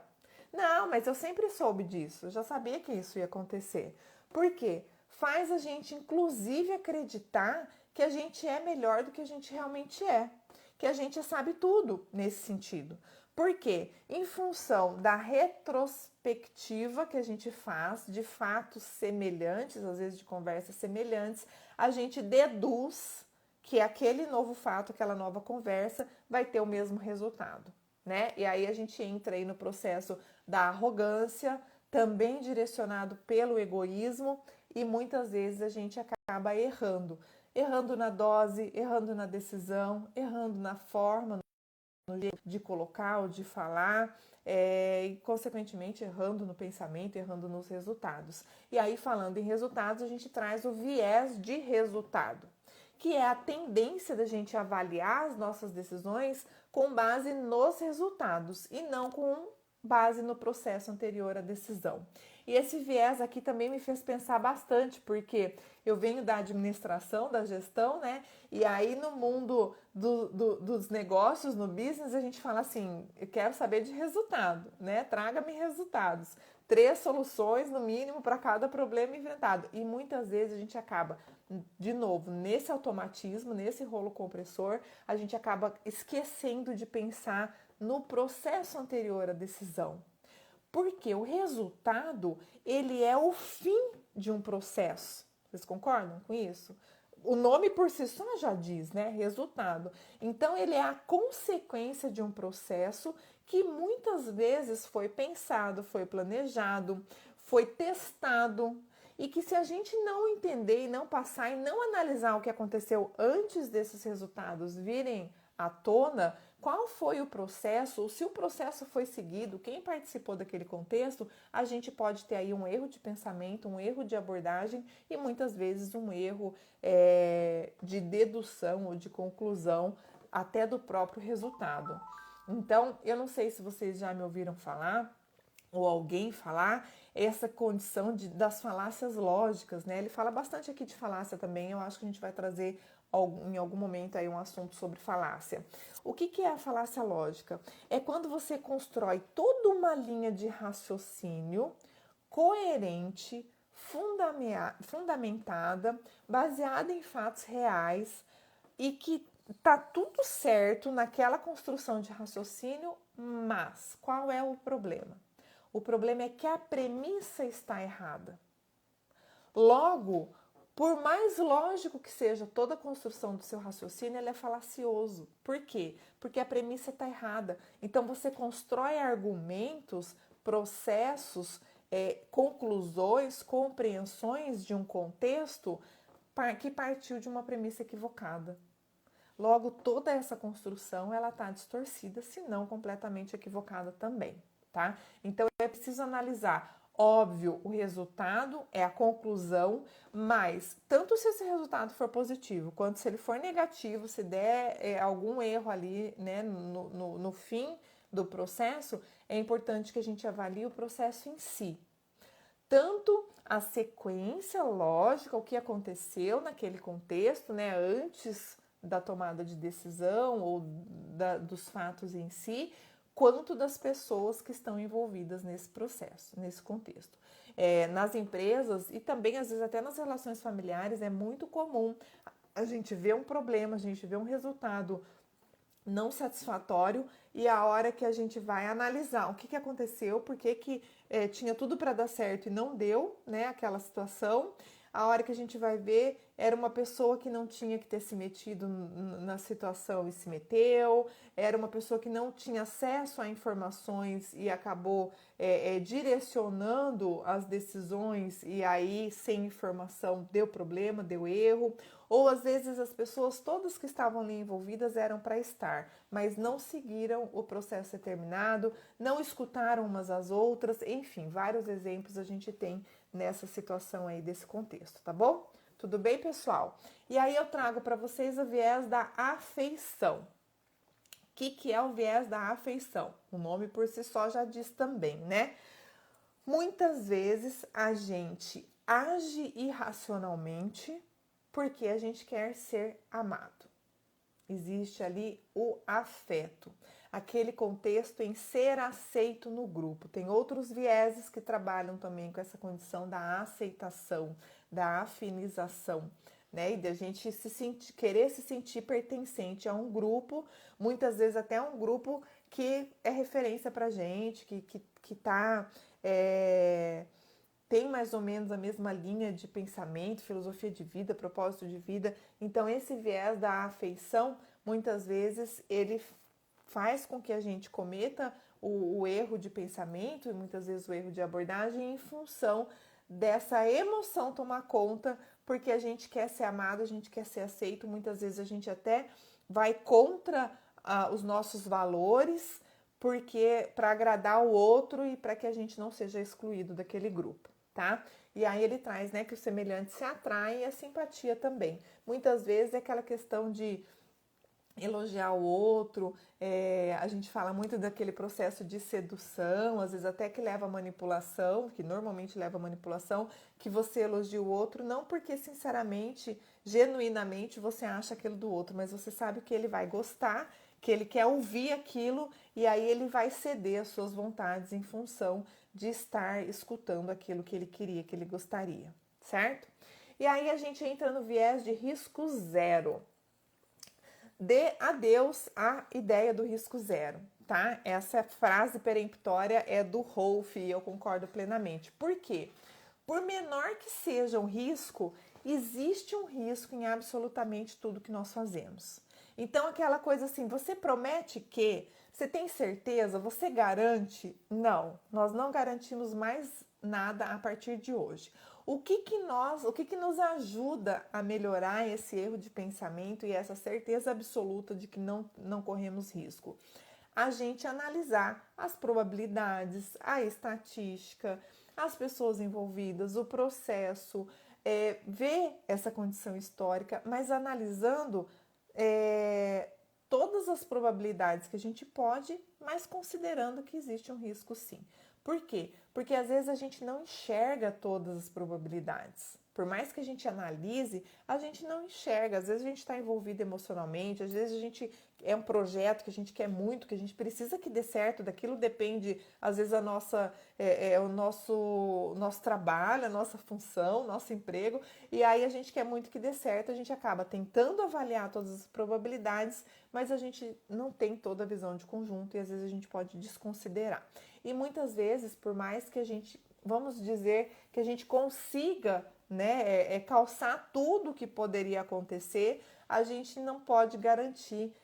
Não, mas eu sempre soube disso, eu já sabia que isso ia acontecer. Por quê? Faz a gente, inclusive, acreditar que a gente é melhor do que a gente realmente é, que a gente sabe tudo nesse sentido. Por quê? Em função da retrospectiva que a gente faz de fatos semelhantes, às vezes de conversas semelhantes, a gente deduz que aquele novo fato, aquela nova conversa vai ter o mesmo resultado, né? E aí a gente entra aí no processo da arrogância, também direcionado pelo egoísmo, e muitas vezes a gente acaba errando. Errando na dose, errando na decisão, errando na forma, no jeito de colocar ou de falar, e consequentemente errando no pensamento, errando nos resultados. E aí, falando em resultados, a gente traz o viés de resultado, que é a tendência da gente avaliar as nossas decisões com base nos resultados e não com base no processo anterior à decisão. E esse viés aqui também me fez pensar bastante, porque eu venho da administração, da gestão, né? E aí no mundo dos negócios, no business, a gente fala assim, eu quero saber de resultado, né? Traga-me resultados. 3 soluções, no mínimo, para cada problema inventado. E muitas vezes a gente acaba, de novo, nesse automatismo, nesse rolo compressor, a gente acaba esquecendo de pensar no processo anterior à decisão. Porque o resultado, ele é o fim de um processo. Vocês concordam com isso? O nome por si só já diz, né? Resultado. Então, ele é a consequência de um processo que muitas vezes foi pensado, foi planejado, foi testado. E que se a gente não entender e não passar e não analisar o que aconteceu antes desses resultados virem à tona, qual foi o processo, ou se o processo foi seguido, quem participou daquele contexto, a gente pode ter aí um erro de pensamento, um erro de abordagem e muitas vezes um erro de dedução ou de conclusão até do próprio resultado. Então, eu não sei se vocês já me ouviram falar ou alguém falar essa condição das falácias lógicas, né? Ele fala bastante aqui de falácia também, eu acho que a gente vai trazer em algum momento aí um assunto sobre falácia. O que é a falácia lógica? É quando você constrói toda uma linha de raciocínio coerente, fundamentada, baseada em fatos reais e que tá tudo certo naquela construção de raciocínio, mas qual é o problema? O problema é que a premissa está errada. Logo, por mais lógico que seja toda a construção do seu raciocínio, ele é falacioso. Por quê? Porque a premissa está errada. Então, você constrói argumentos, processos, conclusões, compreensões de um contexto que partiu de uma premissa equivocada. Logo, toda essa construção ela está distorcida, se não completamente equivocada também, tá? Então, é preciso analisar. Óbvio, o resultado é a conclusão, mas tanto se esse resultado for positivo, quanto se ele for negativo, se der algum erro ali, né, no fim do processo, é importante que a gente avalie o processo em si. Tanto a sequência lógica, o que aconteceu naquele contexto, né, antes da tomada de decisão ou dos fatos em si, quanto das pessoas que estão envolvidas nesse processo, nesse contexto. Nas empresas e também, às vezes, até nas relações familiares, é muito comum a gente ver um problema, a gente ver um resultado não satisfatório e a hora que a gente vai analisar o que aconteceu, por que tinha tudo para dar certo e não deu, né, aquela situação, a hora que a gente vai ver era uma pessoa que não tinha que ter se metido na situação e se meteu, era uma pessoa que não tinha acesso a informações e acabou direcionando as decisões e aí sem informação deu problema, deu erro, ou às vezes as pessoas todas que estavam ali envolvidas eram para estar, mas não seguiram o processo determinado, não escutaram umas às outras, enfim, vários exemplos a gente tem nessa situação aí desse contexto, tá bom? Tudo bem, pessoal? E aí eu trago para vocês o viés da afeição. O que é o viés da afeição? O nome por si só já diz também, né? Muitas vezes a gente age irracionalmente porque a gente quer ser amado. Existe ali o afeto, aquele contexto em ser aceito no grupo. Tem outros vieses que trabalham também com essa condição da aceitação, da afinização, né? E da gente querer se sentir pertencente a um grupo, muitas vezes até um grupo que é referência pra gente, que tá... tem mais ou menos a mesma linha de pensamento, filosofia de vida, propósito de vida. Então, esse viés da afeição, muitas vezes, ele faz com que a gente cometa o erro de pensamento e muitas vezes o erro de abordagem em função dessa emoção tomar conta, porque a gente quer ser amado, a gente quer ser aceito. Muitas vezes a gente até vai contra os nossos valores, porque para agradar o outro e para que a gente não seja excluído daquele grupo. Tá? E aí ele traz, né, que os semelhantes se atraem e a simpatia também. Muitas vezes é aquela questão de elogiar o outro, a gente fala muito daquele processo de sedução, às vezes até que leva a manipulação, que normalmente leva a manipulação, que você elogia o outro, não porque sinceramente, genuinamente você acha aquilo do outro, mas você sabe que ele vai gostar, que ele quer ouvir aquilo e aí ele vai ceder às suas vontades em função de estar escutando aquilo que ele queria, que ele gostaria, certo? E aí a gente entra no viés de risco zero. Dê adeus à ideia do risco zero, tá? Essa frase peremptória é do Rolf e eu concordo plenamente. Por quê? Por menor que seja o risco, existe um risco em absolutamente tudo que nós fazemos. Então, aquela coisa assim, você promete que, você tem certeza, você garante? Não, nós não garantimos mais nada a partir de hoje. O que nos ajuda a melhorar esse erro de pensamento e essa certeza absoluta de que não corremos risco? A gente analisar as probabilidades, a estatística, as pessoas envolvidas, o processo, ver essa condição histórica, mas analisando todas as probabilidades que a gente pode, mas considerando que existe um risco sim. Por quê? Porque às vezes a gente não enxerga todas as probabilidades. Por mais que a gente analise, a gente não enxerga. Às vezes a gente está envolvido emocionalmente, às vezes a gente é um projeto que a gente quer muito, que a gente precisa que dê certo, daquilo depende, às vezes, o nosso trabalho, a nossa função, nosso emprego, e aí a gente quer muito que dê certo, a gente acaba tentando avaliar todas as probabilidades, mas a gente não tem toda a visão de conjunto e às vezes a gente pode desconsiderar. E muitas vezes, por mais que a gente, vamos dizer, que a gente consiga, né, calçar tudo que poderia acontecer, a gente não pode garantir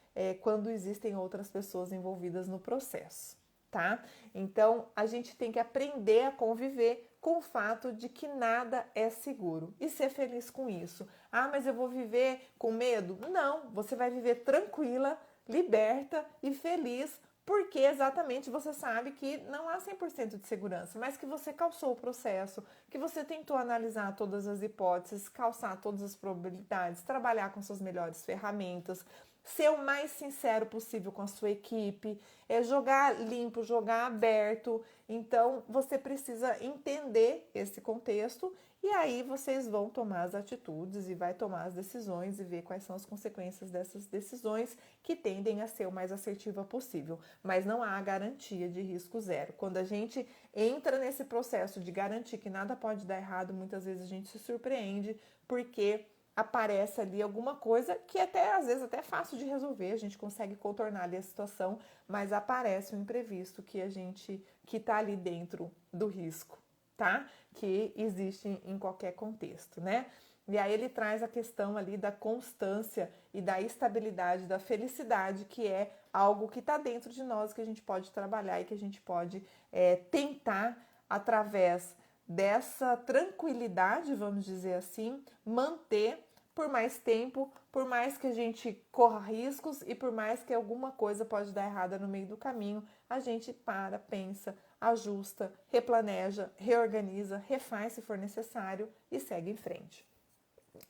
quando existem outras pessoas envolvidas no processo, tá? Então, a gente tem que aprender a conviver com o fato de que nada é seguro e ser feliz com isso. Ah, mas eu vou viver com medo? Não, você vai viver tranquila, liberta e feliz, porque exatamente você sabe que não há 100% de segurança, mas que você calçou o processo, que você tentou analisar todas as hipóteses, calçar todas as probabilidades, trabalhar com suas melhores ferramentas, ser o mais sincero possível com a sua equipe, jogar limpo, jogar aberto. Então, você precisa entender esse contexto e aí vocês vão tomar as atitudes e vai tomar as decisões e ver quais são as consequências dessas decisões que tendem a ser o mais assertiva possível. Mas não há garantia de risco zero. Quando a gente entra nesse processo de garantir que nada pode dar errado, muitas vezes a gente se surpreende porque aparece ali alguma coisa que até às vezes até é fácil de resolver, a gente consegue contornar ali a situação, mas aparece um imprevisto que tá ali dentro do risco, tá? Que existe em qualquer contexto, né? E aí ele traz a questão ali da constância e da estabilidade, da felicidade, que é algo que está dentro de nós, que a gente pode trabalhar e que a gente pode tentar, através dessa tranquilidade, vamos dizer assim, manter por mais tempo, por mais que a gente corra riscos e por mais que alguma coisa pode dar errada no meio do caminho, a gente para, pensa, ajusta, replaneja, reorganiza, refaz se for necessário e segue em frente.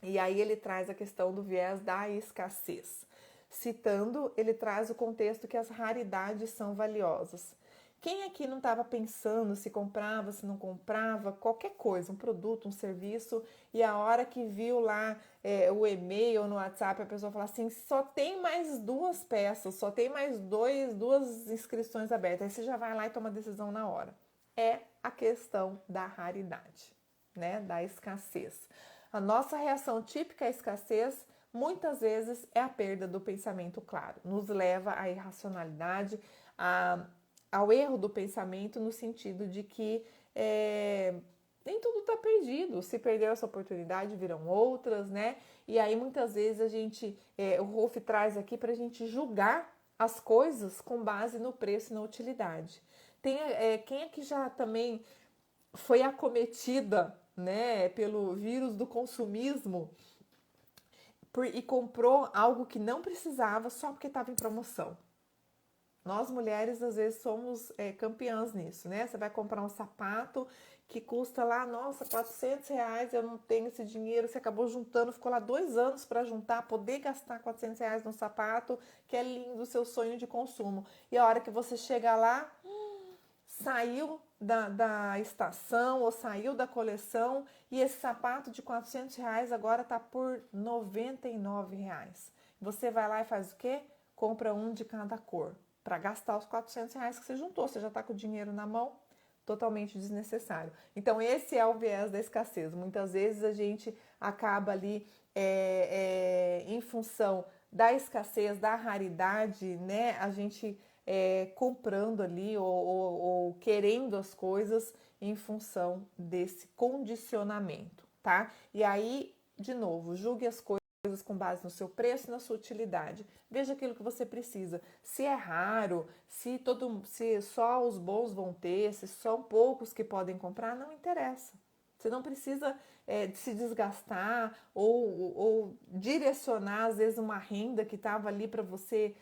E aí ele traz a questão do viés da escassez. Citando, ele traz o contexto que as raridades são valiosas. Quem aqui não estava pensando se comprava, se não comprava, qualquer coisa, um produto, um serviço, e a hora que viu lá o e-mail no WhatsApp, a pessoa fala assim, só tem mais 2 peças, só tem mais 2 inscrições abertas. Aí você já vai lá e toma a decisão na hora. É a questão da raridade, né? Da escassez. A nossa reação típica à escassez muitas vezes é a perda do pensamento claro, nos leva à irracionalidade, ao erro do pensamento no sentido de que nem tudo está perdido, se perdeu essa oportunidade virão outras, né? E aí muitas vezes a gente, o Rolf traz aqui para a gente julgar as coisas com base no preço e na utilidade. Quem aqui já também foi acometida, né, pelo vírus do consumismo e comprou algo que não precisava só porque estava em promoção? Nós mulheres, às vezes, somos campeãs nisso, né? Você vai comprar um sapato que custa lá, nossa, R$ 400, eu não tenho esse dinheiro, você acabou juntando, ficou lá 2 anos para juntar, poder gastar R$ 400 num sapato, que é lindo, o seu sonho de consumo. E a hora que você chega lá, saiu da estação ou saiu da coleção e esse sapato de R$ 400 agora está por R$ 99. Você vai lá e faz o quê? Compra um de cada cor para gastar os R$ 400 que você juntou. Você já está com o dinheiro na mão, totalmente desnecessário. Então esse é o viés da escassez. Muitas vezes a gente acaba ali em função da escassez, da raridade, né? A gente comprando ali ou querendo as coisas em função desse condicionamento, tá? E aí, de novo, julgue as coisas com base no seu preço e na sua utilidade. Veja aquilo que você precisa. Se é raro, se só os bons vão ter, se são poucos que podem comprar, não interessa. Você não precisa se desgastar ou direcionar, às vezes, uma renda que estava ali para você,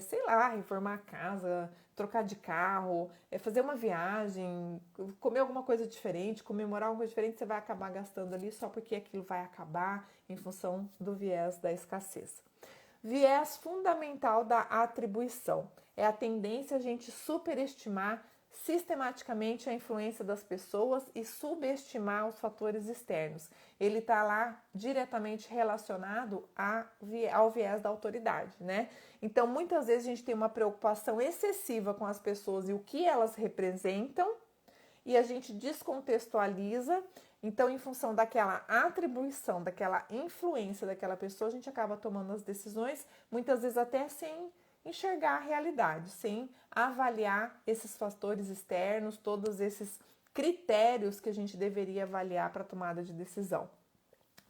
sei lá, reformar a casa, trocar de carro, fazer uma viagem, comer alguma coisa diferente, comemorar alguma coisa diferente, você vai acabar gastando ali só porque aquilo vai acabar em função do viés da escassez. Viés fundamental da atribuição é a tendência a gente superestimar sistematicamente a influência das pessoas e subestimar os fatores externos. Ele está lá diretamente relacionado ao viés da autoridade, né? Então, muitas vezes a gente tem uma preocupação excessiva com as pessoas e o que elas representam e a gente descontextualiza. Então, em função daquela atribuição, daquela influência daquela pessoa, a gente acaba tomando as decisões, muitas vezes até sem enxergar a realidade, sem avaliar esses fatores externos, todos esses critérios que a gente deveria avaliar para a tomada de decisão.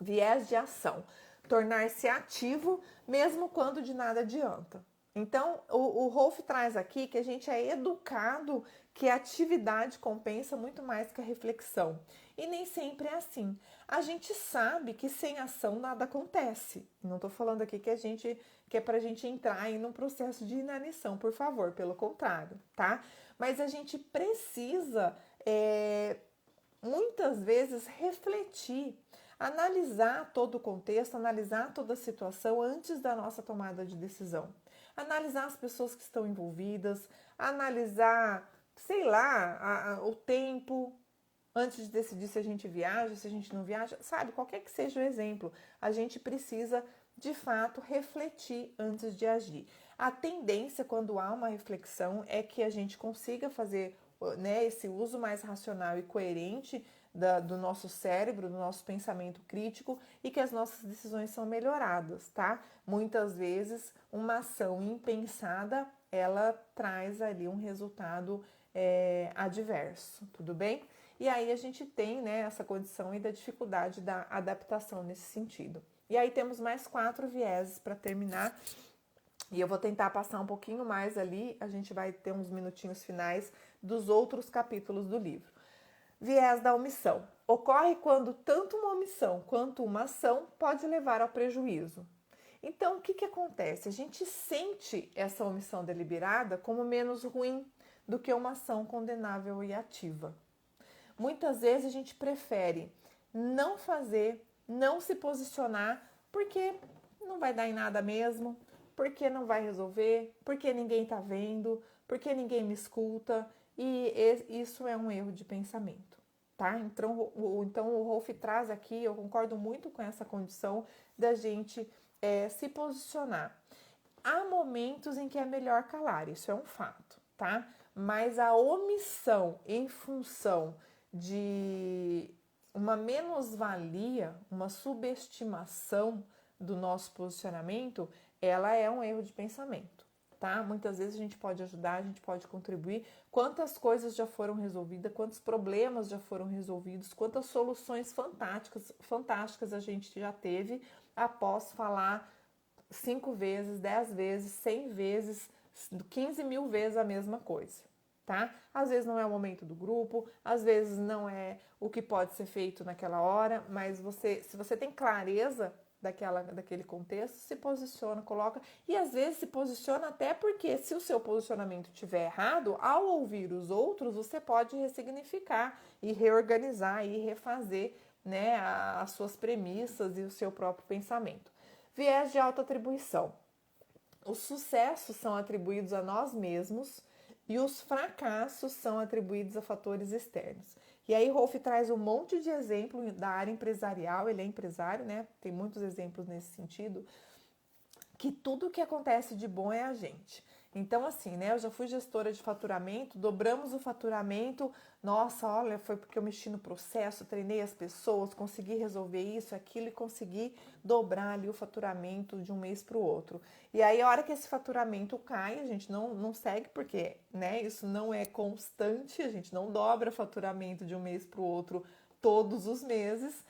Viés de ação, tornar-se ativo mesmo quando de nada adianta. Então, o Rolf traz aqui que a gente é educado que a atividade compensa muito mais que a reflexão. E nem sempre é assim. A gente sabe que sem ação nada acontece. Não estou falando aqui que é para a gente entrar aí num processo de inanição, por favor, pelo contrário, tá? Mas a gente precisa, muitas vezes, refletir, analisar todo o contexto, analisar toda a situação antes da nossa tomada de decisão. Analisar as pessoas que estão envolvidas, analisar, sei lá, o tempo, antes de decidir se a gente viaja, se a gente não viaja, sabe? Qualquer que seja o exemplo, a gente precisa, de fato, refletir antes de agir. A tendência, quando há uma reflexão, é que a gente consiga fazer, né, esse uso mais racional e coerente do nosso cérebro, do nosso pensamento crítico e que as nossas decisões são melhoradas, tá? Muitas vezes, uma ação impensada, ela traz ali um resultado adverso, tudo bem? E aí a gente tem, né, essa condição e da dificuldade da adaptação nesse sentido. E aí temos mais 4 vieses para terminar. E eu vou tentar passar um pouquinho mais ali, a gente vai ter uns minutinhos finais dos outros capítulos do livro. Viés da omissão. Ocorre quando tanto uma omissão quanto uma ação pode levar ao prejuízo. Então, o que acontece? A gente sente essa omissão deliberada como menos ruim do que uma ação condenável e ativa. Muitas vezes a gente prefere não fazer, não se posicionar, porque não vai dar em nada mesmo, porque não vai resolver, porque ninguém está vendo, porque ninguém me escuta, e isso é um erro de pensamento, tá? Então o Rolf traz aqui, eu concordo muito com essa condição da gente se posicionar. Há momentos em que é melhor calar, isso é um fato, tá? Mas a omissão em função de uma menos-valia, uma subestimação do nosso posicionamento, ela é um erro de pensamento, tá? Muitas vezes a gente pode ajudar, a gente pode contribuir. Quantas coisas já foram resolvidas, quantos problemas já foram resolvidos, quantas soluções fantásticas a gente já teve após falar 5 vezes, 10 vezes, 100 vezes, 15 mil vezes a mesma coisa, tá? Às vezes não é o momento do grupo, às vezes não é o que pode ser feito naquela hora, mas se você tem clareza daquele contexto, se posiciona, coloca, e às vezes se posiciona até porque se o seu posicionamento estiver errado, ao ouvir os outros, você pode ressignificar e reorganizar e refazer, né, as suas premissas e o seu próprio pensamento. Viés de autoatribuição. Os sucessos são atribuídos a nós mesmos e os fracassos são atribuídos a fatores externos. E aí Rolf traz um monte de exemplos da área empresarial, ele é empresário, né? Tem muitos exemplos nesse sentido, que tudo que acontece de bom é a gente. Então, assim, né? Eu já fui gestora de faturamento, dobramos o faturamento. Nossa, olha, foi porque eu mexi no processo, treinei as pessoas, consegui resolver isso, aquilo e consegui dobrar ali o faturamento de um mês para o outro. E aí, a hora que esse faturamento cai, a gente não segue, porque, né? Isso não é constante, a gente não dobra o faturamento de um mês para o outro todos os meses.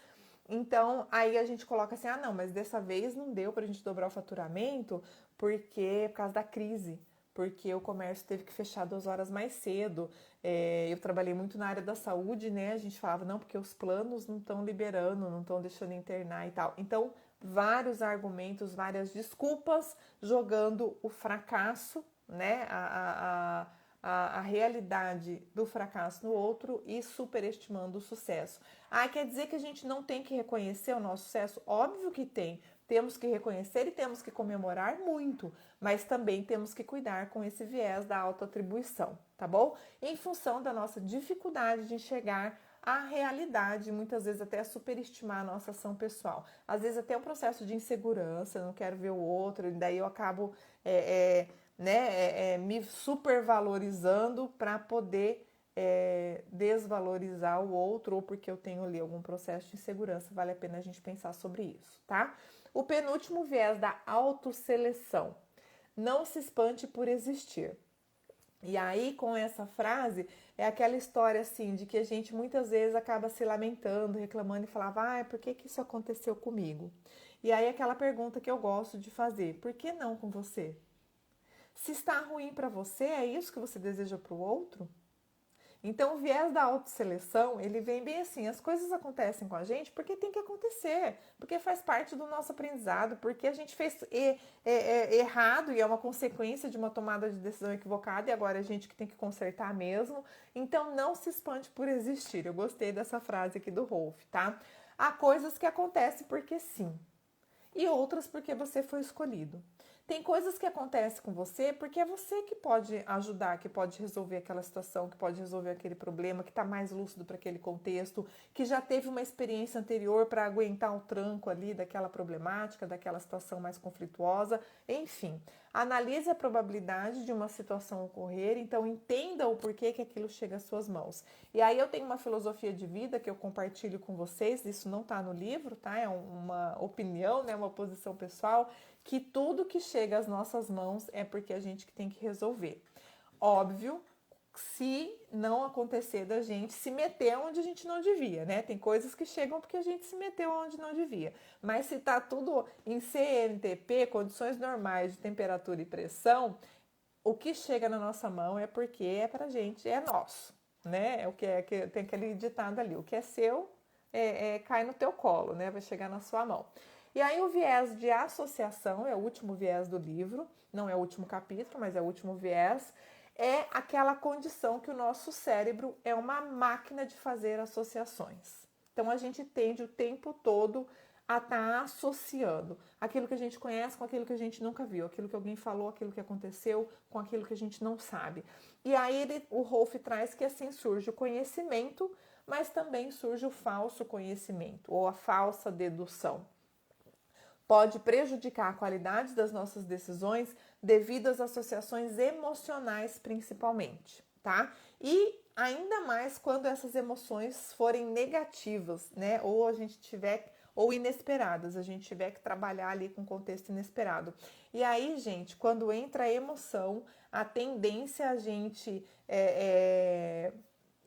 Então, aí a gente coloca assim, não, mas dessa vez não deu pra gente dobrar o faturamento por causa da crise, porque o comércio teve que fechar 2 horas mais cedo. Eu trabalhei muito na área da saúde, né? A gente falava, não, porque os planos não estão liberando, não estão deixando internar e tal. Então, vários argumentos, várias desculpas, jogando o fracasso, né? A realidade do fracasso no outro e superestimando o sucesso. Quer dizer que a gente não tem que reconhecer o nosso sucesso? Óbvio que tem. Temos que reconhecer e temos que comemorar muito, mas também temos que cuidar com esse viés da autoatribuição, tá bom? Em função da nossa dificuldade de enxergar a realidade, muitas vezes até superestimar a nossa ação pessoal. Às vezes até um processo de insegurança, eu não quero ver o outro, e daí eu acabo me supervalorizando para poder desvalorizar o outro, ou porque eu tenho ali algum processo de insegurança. Vale a pena a gente pensar sobre isso, tá? O penúltimo viés da autosseleção. Não se espante por existir. E aí, com essa frase, é aquela história assim, de que a gente muitas vezes acaba se lamentando, reclamando e falava, por que isso aconteceu comigo? E aí aquela pergunta que eu gosto de fazer, por que não com você? Se está ruim para você, é isso que você deseja para o outro? Então, o viés da autosseleção, ele vem bem assim, as coisas acontecem com a gente porque tem que acontecer, porque faz parte do nosso aprendizado, porque a gente fez errado e é uma consequência de uma tomada de decisão equivocada e agora a gente que tem que consertar mesmo. Então, não se espante por existir. Eu gostei dessa frase aqui do Rolf, tá? Há coisas que acontecem porque sim, e outras porque você foi escolhido. Tem coisas que acontecem com você porque é você que pode ajudar, que pode resolver aquela situação, que pode resolver aquele problema, que está mais lúcido para aquele contexto, que já teve uma experiência anterior para aguentar o tranco ali daquela problemática, daquela situação mais conflituosa. Enfim, analise a probabilidade de uma situação ocorrer, então entenda o porquê que aquilo chega às suas mãos. E aí eu tenho uma filosofia de vida que eu compartilho com vocês, isso não está no livro, tá? É uma opinião, né? Uma posição pessoal, que tudo que chega às nossas mãos é porque a gente que tem que resolver. Óbvio, se não acontecer da gente se meter onde a gente não devia, né? Tem coisas que chegam porque a gente se meteu onde não devia. Mas se tá tudo em CNTP, condições normais de temperatura e pressão, o que chega na nossa mão é porque é pra gente, é nosso, né? É o que tem aquele ditado ali, o que é seu cai no teu colo, né? Vai chegar na sua mão. E aí o viés de associação, é o último viés do livro, não é o último capítulo, mas é o último viés, é aquela condição que o nosso cérebro é uma máquina de fazer associações. Então a gente tende o tempo todo a estar associando aquilo que a gente conhece com aquilo que a gente nunca viu, aquilo que alguém falou, aquilo que aconteceu com aquilo que a gente não sabe. E aí o Rolf traz que assim surge o conhecimento, mas também surge o falso conhecimento ou a falsa dedução. Pode prejudicar a qualidade das nossas decisões devido às associações emocionais, principalmente, tá? E ainda mais quando essas emoções forem negativas, né? Ou a gente tiver, ou inesperadas, a gente tiver que trabalhar ali com contexto inesperado. E aí, gente, quando entra a emoção, a tendência a gente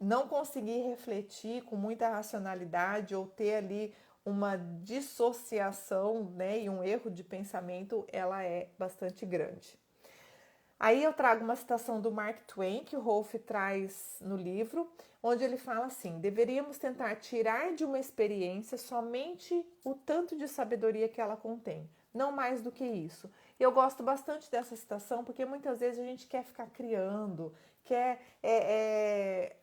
não conseguir refletir com muita racionalidade ou ter ali uma dissociação, né, e um erro de pensamento, ela é bastante grande. Aí eu trago uma citação do Mark Twain, que o Rolf traz no livro, onde ele fala assim: deveríamos tentar tirar de uma experiência somente o tanto de sabedoria que ela contém, não mais do que isso. E eu gosto bastante dessa citação, porque muitas vezes a gente quer ficar criando,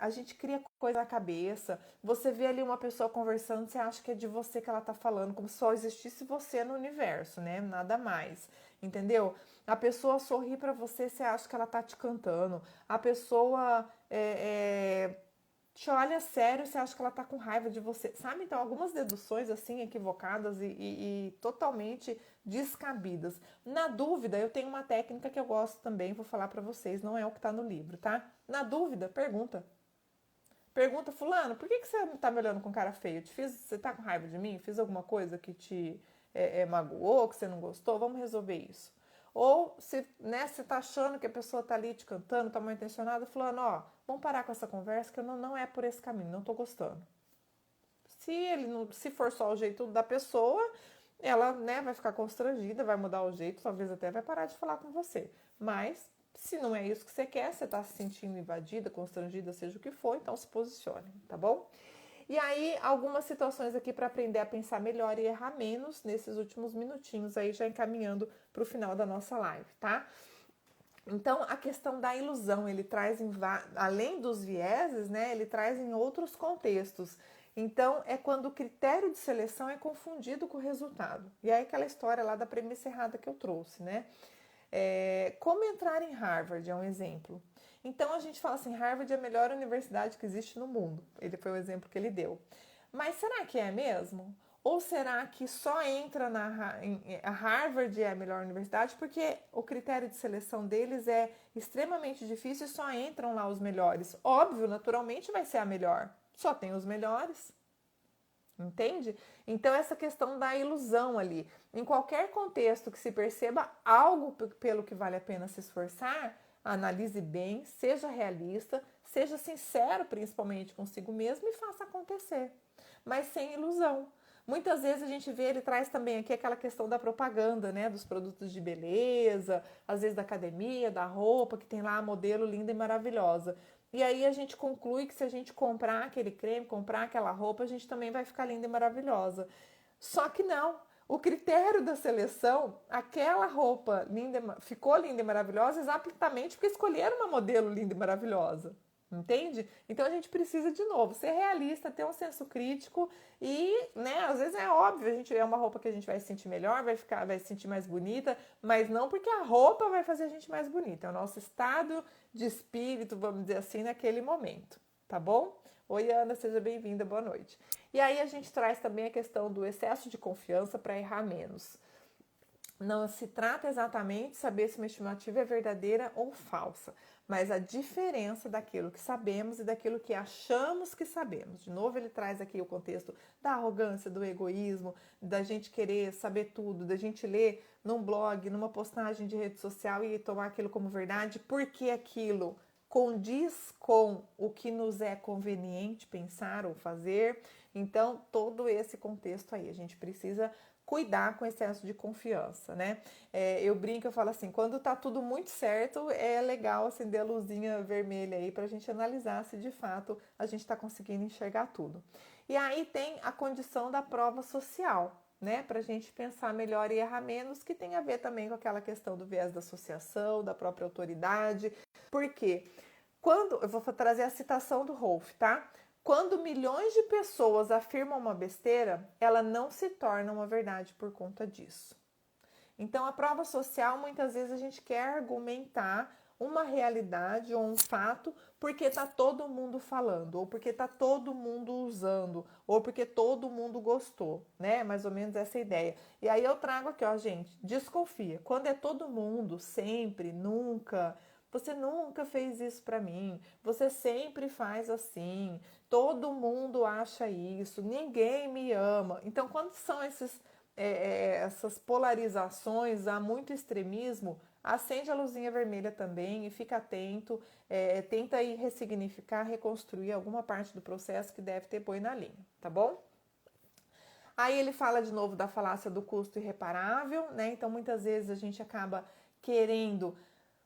a gente cria coisa na cabeça. Você vê ali uma pessoa conversando, você acha que é de você que ela tá falando, como se só existisse você no universo, né? Nada mais, entendeu? A pessoa sorri pra você, você acha que ela tá te cantando. A pessoa te olha sério, você acha que ela tá com raiva de você, sabe? Então, algumas deduções assim equivocadas e totalmente descabidas. Na dúvida, eu tenho uma técnica que eu gosto também, vou falar pra vocês, não é o que tá no livro, tá? Na dúvida, pergunta. Pergunta, fulano, por que você tá me olhando com cara feio? Você tá com raiva de mim? Fiz alguma coisa que te magoou, que você não gostou? Vamos resolver isso. Ou se né, você tá achando que a pessoa tá ali te cantando, tá mal intencionada, fulano, ó, vamos parar com essa conversa que não é por esse caminho, não tô gostando. Se for só o jeito da pessoa, ela né, vai ficar constrangida, vai mudar o jeito, talvez até vai parar de falar com você. Mas se não é isso que você quer, você está se sentindo invadida, constrangida, seja o que for, então se posicione, tá bom? E aí, algumas situações aqui para aprender a pensar melhor e errar menos nesses últimos minutinhos aí, já encaminhando para o final da nossa live, tá? Então, a questão da ilusão, ele traz, além dos vieses, né, ele traz em outros contextos. Então, é quando o critério de seleção é confundido com o resultado. E aí, aquela história lá da premissa errada que eu trouxe, né? Como entrar em Harvard é um exemplo. Então, a gente fala assim, Harvard é a melhor universidade que existe no mundo. Ele foi o exemplo que ele deu. Mas será que é mesmo? Ou será que só entra a Harvard é a melhor universidade porque o critério de seleção deles é extremamente difícil e só entram lá os melhores? Óbvio, naturalmente vai ser a melhor. Só tem os melhores. Entende? Então, essa questão da ilusão ali. Em qualquer contexto que se perceba algo pelo que vale a pena se esforçar, analise bem, seja realista, seja sincero, principalmente consigo mesmo, e faça acontecer. Mas sem ilusão. Muitas vezes a gente vê, ele traz também aqui aquela questão da propaganda, né? Dos produtos de beleza, às vezes da academia, da roupa, que tem lá a modelo linda e maravilhosa. E aí a gente conclui que se a gente comprar aquele creme, comprar aquela roupa, a gente também vai ficar linda e maravilhosa. Só que não. O critério da seleção, aquela roupa ficou linda e maravilhosa exatamente porque escolheram uma modelo linda e maravilhosa. Entende? Então a gente precisa de novo ser realista, ter um senso crítico e, né, às vezes é óbvio, a gente é uma roupa que a gente vai se sentir melhor, vai se sentir mais bonita, mas não porque a roupa vai fazer a gente mais bonita, é o nosso estado de espírito, vamos dizer assim, naquele momento, tá bom? Oi, Ana, seja bem-vinda, boa noite. E aí a gente traz também a questão do excesso de confiança para errar menos. Não se trata exatamente de saber se uma estimativa é verdadeira ou falsa, mas a diferença daquilo que sabemos e daquilo que achamos que sabemos. De novo, ele traz aqui o contexto da arrogância, do egoísmo, da gente querer saber tudo, da gente ler num blog, numa postagem de rede social e tomar aquilo como verdade, porque aquilo condiz com o que nos é conveniente pensar ou fazer. Então, todo esse contexto aí, a gente precisa cuidar com excesso de confiança, né? Eu brinco, eu falo assim, quando tá tudo muito certo, é legal acender a luzinha vermelha aí pra gente analisar se de fato a gente tá conseguindo enxergar tudo. E aí tem a condição da prova social, né? Pra gente pensar melhor e errar menos, que tem a ver também com aquela questão do viés da associação, da própria autoridade. Por quê? Eu vou trazer a citação do Rolf, tá? Quando milhões de pessoas afirmam uma besteira, ela não se torna uma verdade por conta disso. Então, a prova social, muitas vezes a gente quer argumentar uma realidade ou um fato porque está todo mundo falando, ou porque está todo mundo usando, ou porque todo mundo gostou, né? Mais ou menos essa ideia. E aí eu trago aqui, ó, gente, desconfia. Quando é todo mundo, sempre, nunca, você nunca fez isso para mim, você sempre faz assim, todo mundo acha isso, ninguém me ama. Então, quando são essas polarizações, há muito extremismo, acende a luzinha vermelha também e fica atento, tenta aí ressignificar, reconstruir alguma parte do processo que deve ter boi na linha, tá bom? Aí ele fala de novo da falácia do custo irreparável, né? Então muitas vezes a gente acaba querendo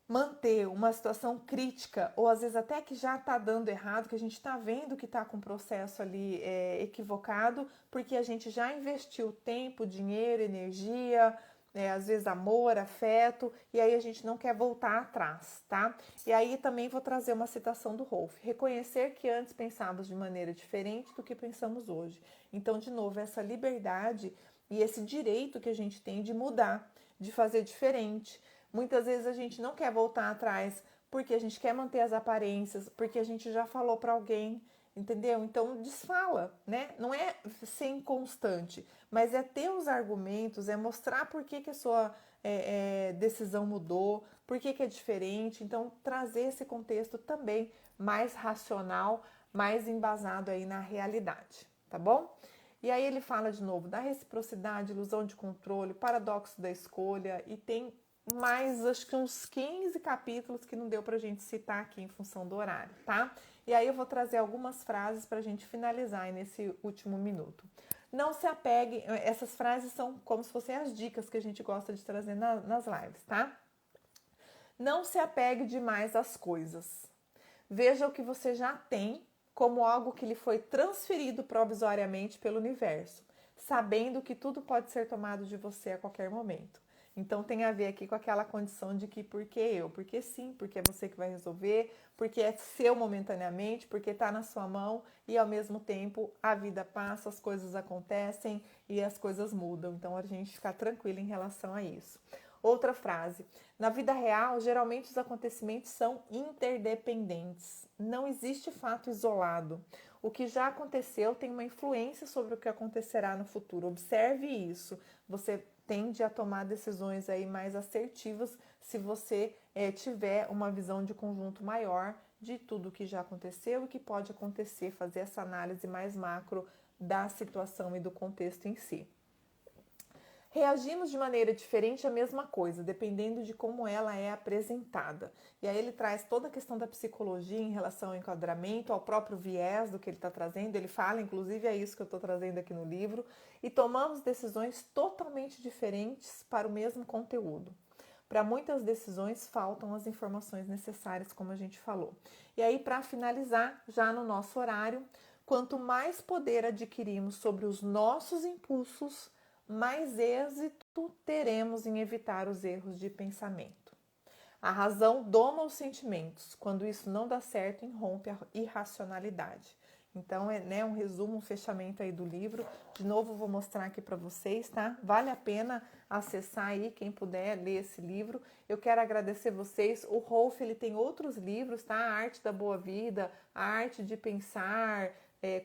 manter uma situação crítica, ou às vezes até que já está dando errado, que a gente está vendo que está com um processo ali equivocado, porque a gente já investiu tempo, dinheiro, energia, às vezes amor, afeto, e aí a gente não quer voltar atrás, tá? E aí também vou trazer uma citação do Rolf: reconhecer que antes pensávamos de maneira diferente do que pensamos hoje. Então, de novo, essa liberdade e esse direito que a gente tem de mudar, de fazer diferente. Muitas vezes a gente não quer voltar atrás porque a gente quer manter as aparências, porque a gente já falou para alguém, entendeu? Então desfala, né? Não é ser inconstante, mas é ter os argumentos, é mostrar por que a sua decisão mudou, por que é diferente. Então trazer esse contexto também mais racional, mais embasado aí na realidade, tá bom? E aí ele fala de novo da reciprocidade, ilusão de controle, paradoxo da escolha, e tem mais, acho que uns 15 capítulos que não deu pra gente citar aqui em função do horário, tá? E aí eu vou trazer algumas frases pra gente finalizar aí nesse último minuto. Não se apegue, essas frases são como se fossem as dicas que a gente gosta de trazer nas lives, tá? Não se apegue demais às coisas. Veja o que você já tem como algo que lhe foi transferido provisoriamente pelo universo, sabendo que tudo pode ser tomado de você a qualquer momento. Então tem a ver aqui com aquela condição de que por que eu? Porque sim, porque é você que vai resolver, porque é seu momentaneamente, porque está na sua mão e ao mesmo tempo a vida passa, as coisas acontecem e as coisas mudam. Então a gente fica tranquilo em relação a isso. Outra frase: na vida real, geralmente os acontecimentos são interdependentes. Não existe fato isolado. O que já aconteceu tem uma influência sobre o que acontecerá no futuro. Observe isso. Você tende a tomar decisões aí mais assertivas se você tiver uma visão de conjunto maior de tudo que já aconteceu e que pode acontecer, fazer essa análise mais macro da situação e do contexto em si. Reagimos de maneira diferente à mesma coisa, dependendo de como ela é apresentada. E aí ele traz toda a questão da psicologia em relação ao enquadramento, ao próprio viés do que ele está trazendo. Ele fala, inclusive, é isso que eu estou trazendo aqui no livro. E tomamos decisões totalmente diferentes para o mesmo conteúdo. Para muitas decisões faltam as informações necessárias, como a gente falou. E aí, para finalizar, já no nosso horário, quanto mais poder adquirimos sobre os nossos impulsos, mais êxito teremos em evitar os erros de pensamento. A razão doma os sentimentos. Quando isso não dá certo, irrompe a irracionalidade. Então, um resumo, um fechamento aí do livro. De novo, vou mostrar aqui para vocês, tá? Vale a pena acessar aí, quem puder ler esse livro. Eu quero agradecer vocês. O Rolf, ele tem outros livros, tá? A Arte da Boa Vida, A Arte de Pensar,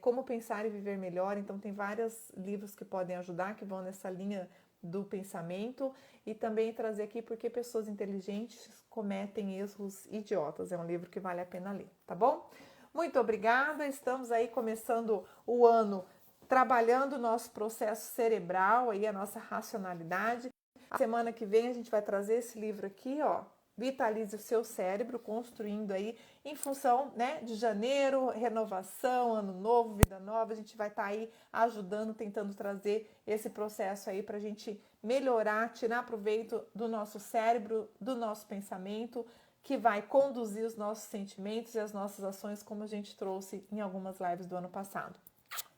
Como Pensar e Viver Melhor. Então, tem vários livros que podem ajudar, que vão nessa linha do pensamento, e também trazer aqui porque pessoas inteligentes cometem erros idiotas. É um livro que vale a pena ler, tá bom? Muito obrigada, estamos aí começando o ano trabalhando o nosso processo cerebral, aí a nossa racionalidade. A semana que vem a gente vai trazer esse livro aqui, ó, Vitalize o Seu Cérebro, construindo aí em função, né, de janeiro, renovação, ano novo, vida nova. A gente vai estar aí ajudando, tentando trazer esse processo aí para a gente melhorar, tirar proveito do nosso cérebro, do nosso pensamento, que vai conduzir os nossos sentimentos e as nossas ações, como a gente trouxe em algumas lives do ano passado.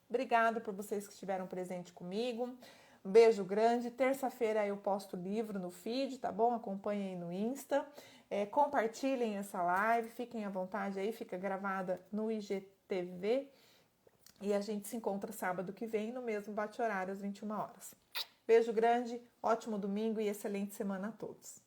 Obrigada por vocês que estiveram presentes comigo. Um beijo grande. Terça-feira eu posto o livro no feed, tá bom? Acompanhem aí no Insta. Compartilhem essa live, fiquem à vontade aí, fica gravada no IGTV. E a gente se encontra sábado que vem no mesmo bate-horário, às 21 horas. Beijo grande, ótimo domingo e excelente semana a todos.